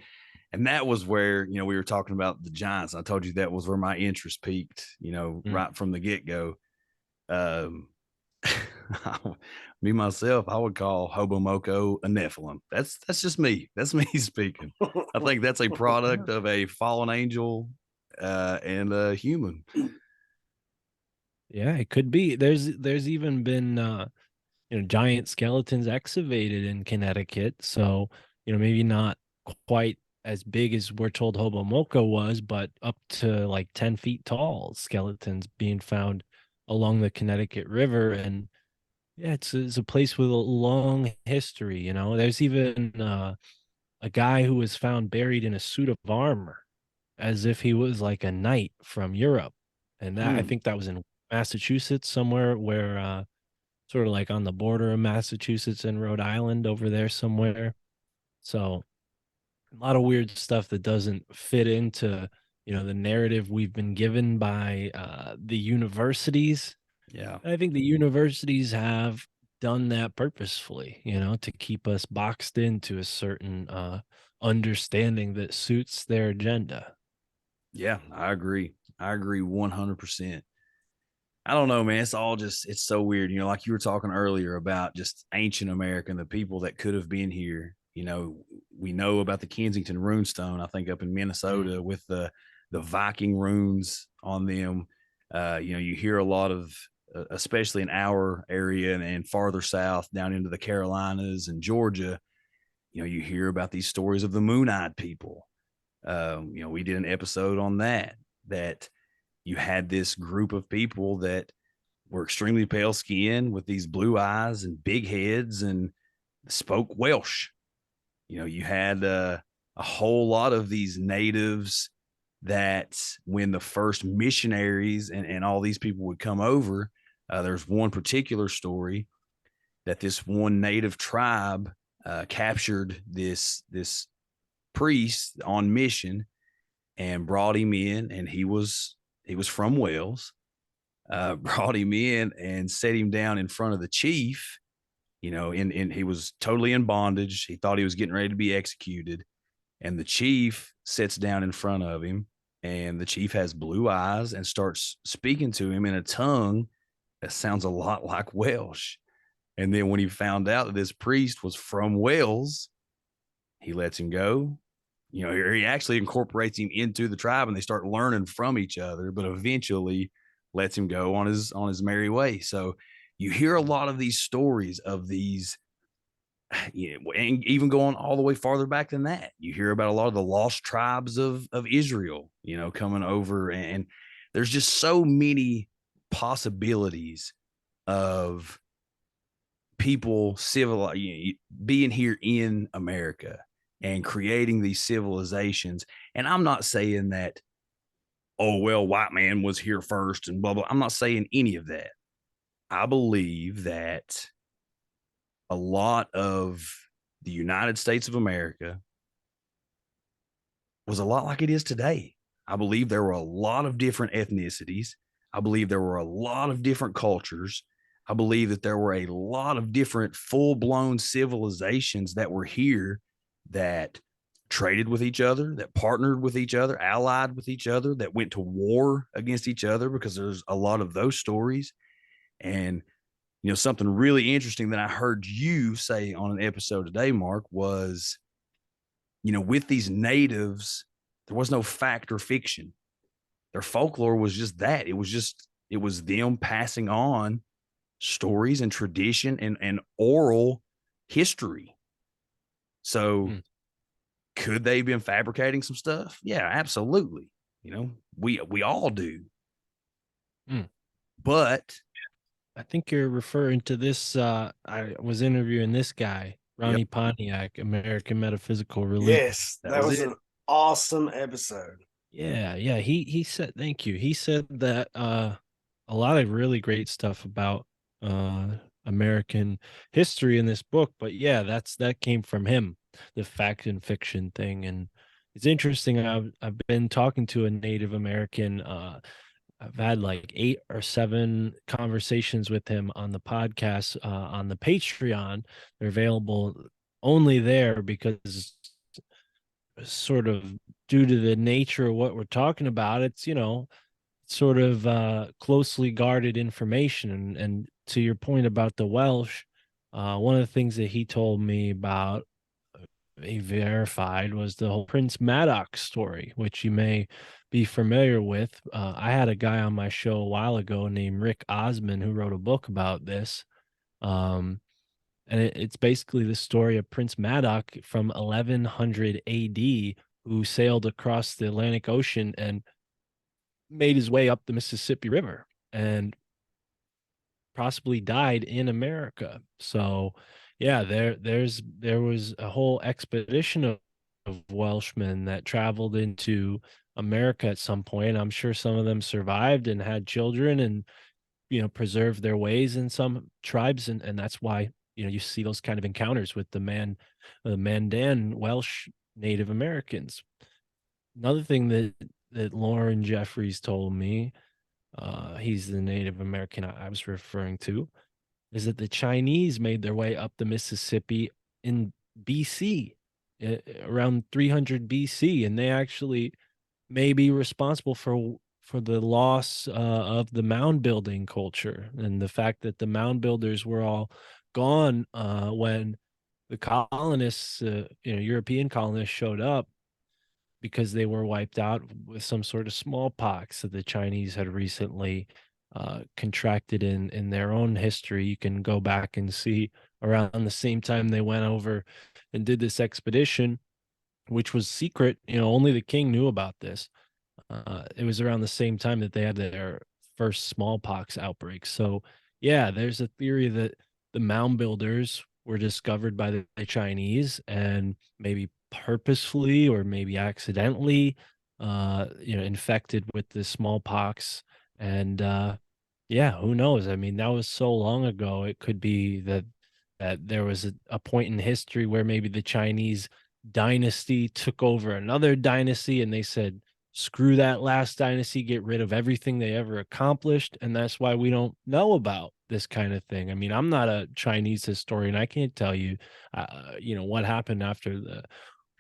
and that was where, you know, we were talking about the Giants. I told you that was where my interest peaked, you know, Mm. right from the get go. Um, me myself, I would call Hobomoko a Nephilim. That's just me. That's me speaking. I think that's a product of a fallen angel and a human. Yeah, it could be. There's even been you know, giant skeletons excavated in Connecticut. So, you know, maybe not quite as big as we're told Hobomoko was, but up to like 10 feet tall skeletons being found along the Connecticut River. And yeah, it's a place with a long history. You know, there's even a guy who was found buried in a suit of armor as if he was like a knight from Europe. And that, I Hmm. think that was in Massachusetts, somewhere where sort of like on the border of Massachusetts and Rhode Island over there somewhere. So a lot of weird stuff that doesn't fit into, you know, the narrative we've been given by the universities. Yeah. And I think the universities have done that purposefully, you know, to keep us boxed into a certain understanding that suits their agenda. Yeah, I agree. I agree 100%. I don't know, man. It's all just, it's so weird. You know, like you were talking earlier about just ancient America and the people that could have been here. You know, we know about the Kensington runestone, I think up in Mm. Minnesota with the Viking runes on them. You know, you hear a lot of, especially in our area and farther south down into the Carolinas and Georgia, you know, you hear about these stories of the moon-eyed people. You know, we did an episode on that you had this group of people that were extremely pale skinned with these blue eyes and big heads and spoke Welsh. You know, you had a whole lot of these natives that when the first missionaries and all these people would come over, there's one particular story that this one native tribe captured this priest on mission and brought him in, and he was from Wales. Brought him in and set him down in front of the chief. You know, in he was totally in bondage. He thought he was getting ready to be executed, and the chief sits down in front of him, and the chief has blue eyes and starts speaking to him in a tongue that sounds a lot like Welsh. And then when he found out that this priest was from Wales, he lets him go. You know, he actually incorporates him into the tribe and they start learning from each other, but eventually lets him go on his merry way. So you hear a lot of these stories of these, you know, and even going all the way farther back than that. You hear about a lot of the lost tribes of Israel, you know, coming over, and there's just so many possibilities of people civil being here in America and creating these civilizations. And I'm not saying that, oh, well, white man was here first and blah, blah. I'm not saying any of that. I believe that a lot of the United States of America was a lot like it is today. I believe there were a lot of different ethnicities. I believe there were a lot of different cultures. I believe that there were a lot of different full blown civilizations that were here that traded with each other, that partnered with each other, allied with each other, that went to war against each other, because there's a lot of those stories. And, you know, something really interesting that I heard you say on an episode today, Mark, was, you know, with these natives, there was no fact or fiction. Their folklore was just that. It was them passing on stories and tradition and oral history. So Mm. could they have been fabricating some stuff? Yeah, absolutely. You know, we all do. Mm. But I think you're referring to this. I was interviewing this guy Ronnie Pontiac, American Metaphysical Religion. Yes, That that was was it. an awesome episode. Yeah, yeah. He said thank you. He said that a lot of really great stuff about American history in this book, but yeah, that came from him, the fact and fiction thing. And it's interesting. I've been talking to a Native American. I've had like 8 or 7 conversations with him on the podcast, on the Patreon. They're available only there because sort of due to the nature of what we're talking about, it's sort of closely guarded information. And to your point about the Welsh, one of the things that he told me about, he verified, was the whole Prince Maddox story, which you may be familiar with. I had a guy on my show a while ago named Rick Osman who wrote a book about this. um, and it's basically the story of Prince Madoc from 1100 AD, who sailed across the Atlantic Ocean and made his way up the Mississippi River and possibly died in America. So, yeah, there was a whole expedition of Welshmen that traveled into America at some point. I'm sure some of them survived and had children and preserved their ways in some tribes, and that's why you see those kind of encounters with the Mandan Welsh Native Americans. Another thing that Lauren Jeffries told me, he's the Native American I was referring to, is that the Chinese made their way up the Mississippi in BC, around 300 BC, and they actually may be responsible for the loss of the mound building culture, and the fact that the mound builders were all gone when the colonists, European colonists, showed up, because they were wiped out with some sort of smallpox that the Chinese had recently contracted in their own history. You can go back and see around the same time they went over and did this expedition, which was secret. Only the king knew about this. It was around the same time that they had their first smallpox outbreak. So, yeah, there's a theory that the mound builders were discovered by the Chinese, and maybe purposefully or maybe accidentally, infected with the smallpox. And yeah, who knows? I mean, that was so long ago. It could be that there was a point in history where maybe the Chinese dynasty took over another dynasty, and they said, screw that last dynasty, get rid of everything they ever accomplished. And that's why we don't know about this kind of thing. I mean, I'm not a Chinese historian. I can't tell you, what happened after the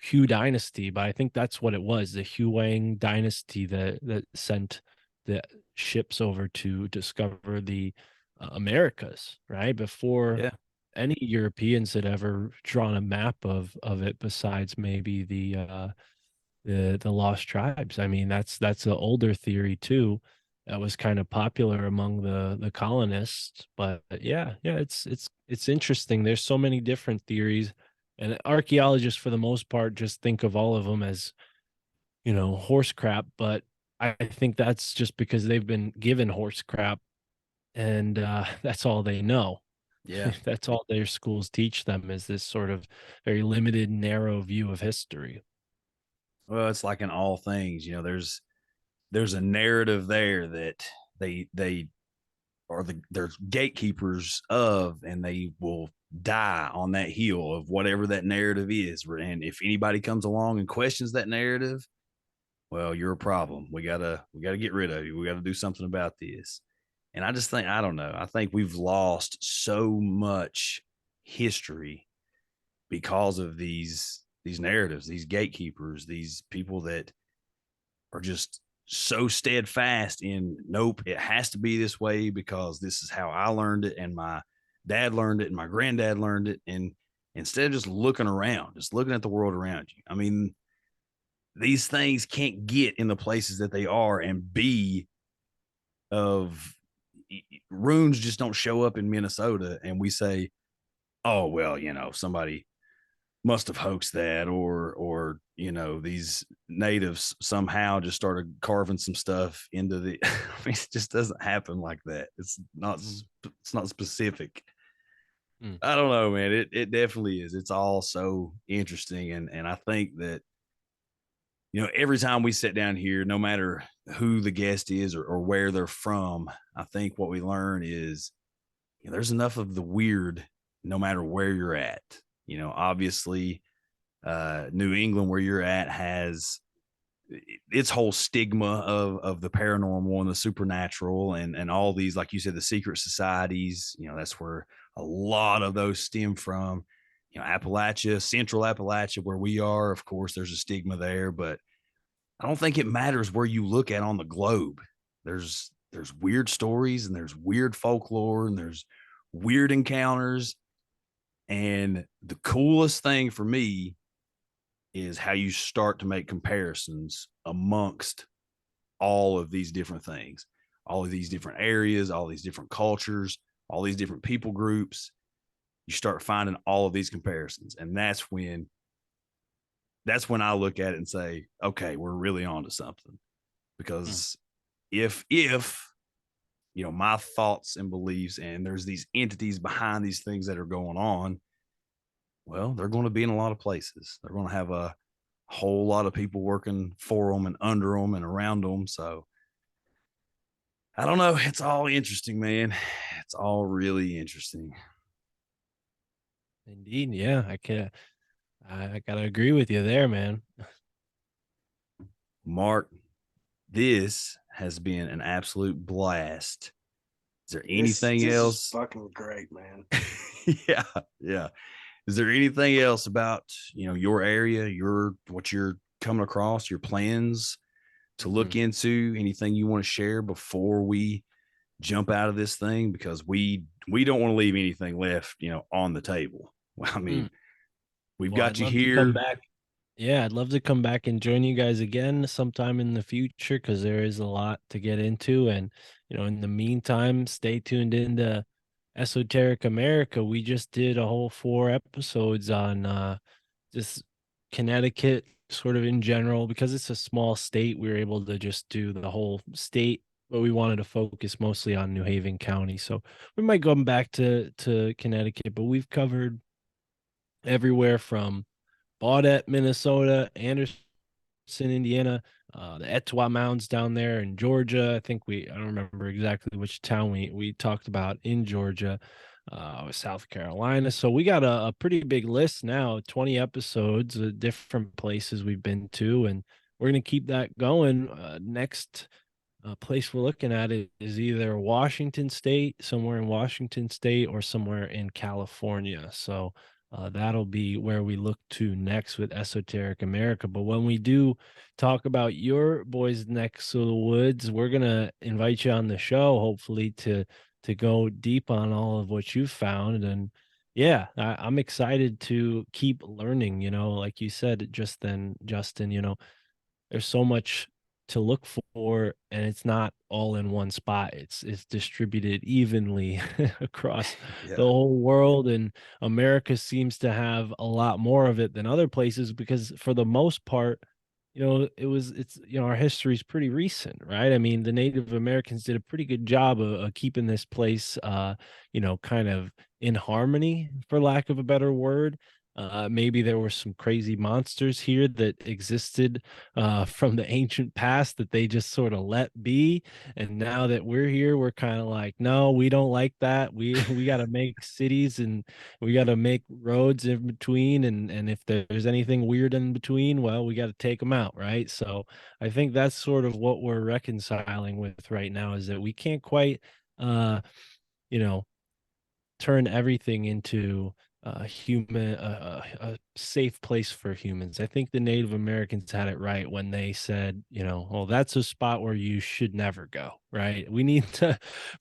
Hu dynasty, but I think that's what it was, the Huang dynasty that sent the ships over to discover the Americas, right? Before Yeah. any Europeans had ever drawn a map of it, besides maybe the lost tribes. I mean, that's an older theory too, that was kind of popular among the colonists. But yeah, it's interesting. There's so many different theories, and archaeologists for the most part just think of all of them as horse crap. But I think that's just because they've been given horse crap, and that's all they know. Yeah. That's all their schools teach them, is this sort of very limited, narrow view of history. Well, it's like in all things, there's a narrative there that they are they're gatekeepers of, and they will die on that hill of whatever that narrative is. And if anybody comes along and questions that narrative, well, you're a problem. We gotta get rid of you. We gotta do something about this. And I just think, I don't know. I think we've lost so much history because of these narratives, these gatekeepers, these people that are just so steadfast in, nope, it has to be this way because this is how I learned it, and my dad learned it, and my granddad learned it. And instead of just looking around, just looking at the world around you, I mean, these things can't get in the places that they are and be of runes. Just don't show up in Minnesota and we say, oh, well, somebody must have hoaxed that, or these natives somehow just started carving some stuff into the I mean, it just doesn't happen like that. It's not specific. I don't know, man. It definitely is. It's all so interesting. And I think that, every time we sit down here, no matter who the guest is or where they're from, I think what we learn is, there's enough of the weird no matter where you're at. Obviously, New England, where you're at, has its whole stigma of the paranormal and the supernatural and all these, like you said, the secret societies. That's where a lot of those stem from. Appalachia, Central Appalachia, where we are, of course, there's a stigma there, but I don't think it matters where you look at on the globe. There's weird stories and there's weird folklore and there's weird encounters. And the coolest thing for me is how you start to make comparisons amongst all of these different things, all of these different areas, all these different cultures, all these different people groups. You start finding all of these comparisons. And that's when I look at it and say, okay, we're really onto something. Because if my thoughts and beliefs, and there's these entities behind these things that are going on, well, they're going to be in a lot of places. They're going to have a whole lot of people working for them and under them and around them. So I don't know. It's all interesting, man. It's all really interesting. Indeed. Yeah. I gotta agree with you there, man. Mark, this has been an absolute blast. Is there anything this else? Is fucking great, man. Yeah. Is there anything else about, your area, what you're coming across, your plans to look into? Anything you want to share before we jump out of this thing? Because we don't want to leave anything left, on the table. Well, I mean, we've got I'd you love to here. come back. Yeah, I'd love to come back and join you guys again sometime in the future, because there is a lot to get into. And, in the meantime, stay tuned into Esoteric America. We just did a whole 4 episodes on just Connecticut, sort of in general, because it's a small state. We were able to just do the whole state, but we wanted to focus mostly on New Haven County. So we might go back to Connecticut, but we've covered everywhere from Baudette, Minnesota, Anderson, Indiana, the Etowah Mounds down there in Georgia. I don't remember exactly which town we talked about in Georgia, South Carolina. So we got a pretty big list now, 20 episodes of different places we've been to, and we're going to keep that going. Next place we're looking at is either Washington State, somewhere in Washington State, or somewhere in California. So that'll be where we look to next with Esoteric America. But when we do talk about your boys next to the woods, we're gonna invite you on the show, hopefully to go deep on all of what you've found. And yeah, I'm excited to keep learning. Like you said just then, Justin, there's so much to look for, and it's not all in one spot. It's distributed evenly across the whole world, and America seems to have a lot more of it than other places, because for the most part, our history is pretty recent, right? I mean, the Native Americans did a pretty good job of keeping this place kind of in harmony, for lack of a better word. Maybe there were some crazy monsters here that existed from the ancient past that they just sort of let be. And now that we're here, we're kind of like, no, we don't like that. We got to make cities, and we got to make roads in between. And if there's anything weird in between, well, we got to take them out, right? So I think that's sort of what we're reconciling with right now, is that we can't quite, turn everything into a safe place for humans. I think the Native Americans had it right when they said, well, that's a spot where you should never go, right? We need to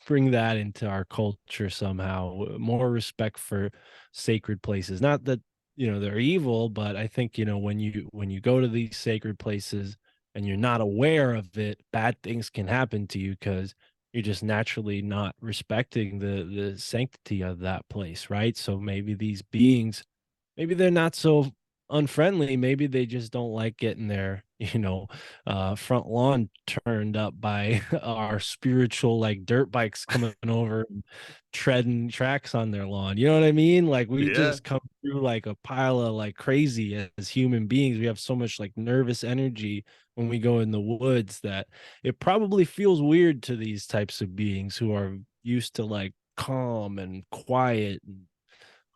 bring that into our culture somehow. More respect for sacred places. Not that they're evil, but I think when you go to these sacred places and you're not aware of it, bad things can happen to you, because you're just naturally not respecting the sanctity of that place, right? So maybe these beings, maybe they're not so unfriendly. Maybe they just don't like getting their, front lawn turned up by our spiritual like dirt bikes coming over and treading tracks on their lawn. You know what I mean? Like we Yeah. just come through like a pile of like crazy as human beings. We have so much like nervous energy when we go in the woods that it probably feels weird to these types of beings who are used to like calm and quiet and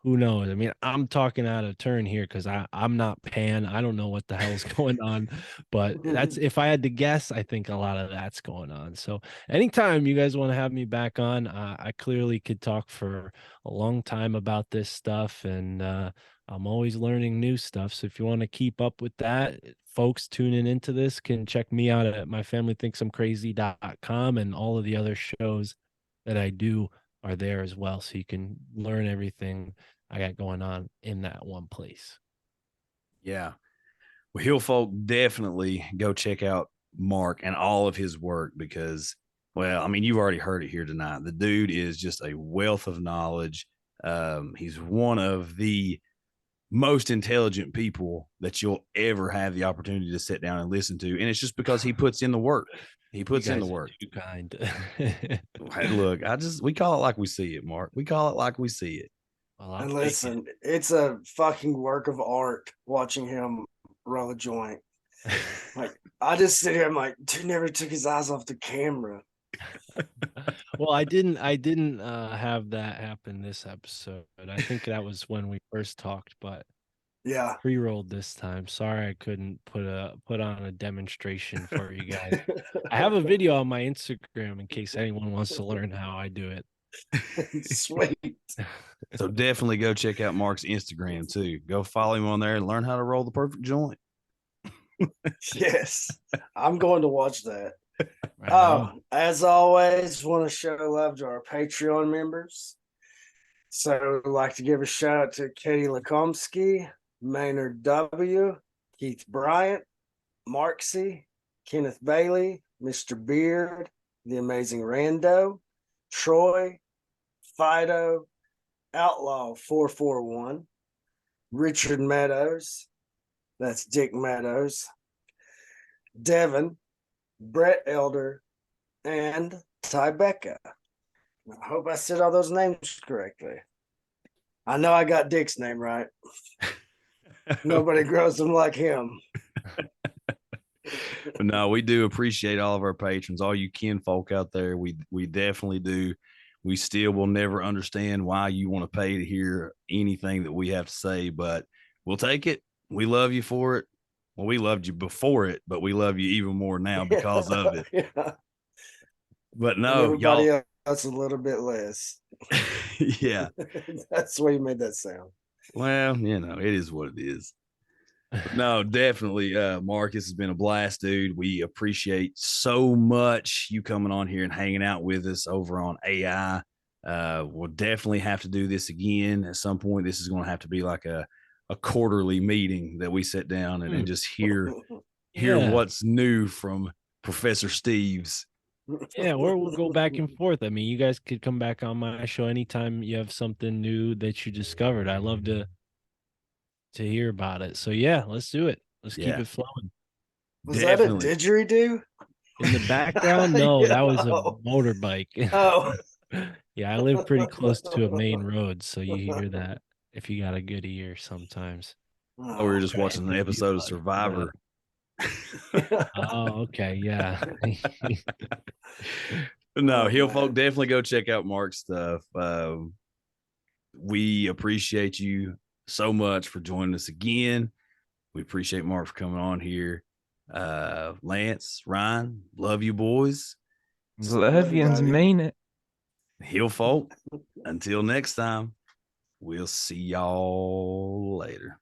who knows? I mean, I'm talking out of turn here because I'm not Pan. I don't know what the hell's going on, but that's if I had to guess, I think a lot of that's going on. So anytime you guys want to have me back on, I clearly could talk for a long time about this stuff, and I'm always learning new stuff. So if you want to keep up with that, folks tuning into this can check me out at myfamilythinksimcrazy.com, and all of the other shows that I do are there as well. So you can learn everything I got going on in that one place. Yeah. Well, Hill Folk, definitely go check out Mark and all of his work because, well, I mean, you've already heard it here tonight. The dude is just a wealth of knowledge. He's one of the most intelligent people that you'll ever have the opportunity to sit down and listen to. And it's just because he puts in the work. He puts in the work. Too kind. Hey, look, we call it like we see it, Mark. We call it like we see it. Well, And listen, it's a fucking work of art watching him roll a joint. Like, I just sit here, I'm like, dude never took his eyes off the camera. Well, I didn't have that happen this episode. I think that was when we first talked, but Yeah. pre-rolled this time. Sorry I couldn't put on a demonstration for you guys. I have a video on my Instagram in case anyone wants to learn how I do it. Sweet. So definitely go check out Mark's Instagram too. Go follow him on there and learn how to roll the perfect joint. Yes. I'm going to watch that. Right As always, want to show love to our Patreon members. So I'd like to give a shout out to Katie Lakomsky, Maynard W., Keith Bryant, Marksy, Kenneth Bailey, Mr. Beard, The Amazing Rando, Troy, Fido, Outlaw 441, Richard Meadows, that's Dick Meadows, Devin, Brett Elder, and Ty Becca. I hope I said all those names correctly. I know I got Dick's name right. Nobody grows them like him. No, we do appreciate all of our patrons, all you kinfolk out there. We definitely do. We still will never understand why you want to pay to hear anything that we have to say, but we'll take it. We love you for it. Well, we loved you before it, but we love you even more now because of it. Yeah. But no, and everybody y'all, else a little bit less. yeah. That's the way you made that sound. Well, it is what it is. But no, definitely, Marcus, has been a blast, dude. We appreciate so much you coming on here and hanging out with us over on AI. We'll definitely have to do this again at some point. This is going to have to be like a quarterly meeting that we sit down and just hear what's new from Professor Steeves. Yeah, or we'll go back and forth. I mean, you guys could come back on my show anytime you have something new that you discovered. I love to hear about it. So yeah, let's do it. Let's keep it flowing. Was definitely. That a didgeridoo? In the background? No, that was a motorbike. Oh. Yeah, I live pretty close to a main road, so you hear that if you got a good ear sometimes. Oh, we were just watching an episode of Survivor. Oh, okay, yeah. No, Hill Folk, definitely go check out Mark's stuff. We appreciate you so much for joining us again. We appreciate Mark for coming on here. Lance, Ryan, love you boys. Love you and mean it. Hill Folk, until next time, we'll see y'all later.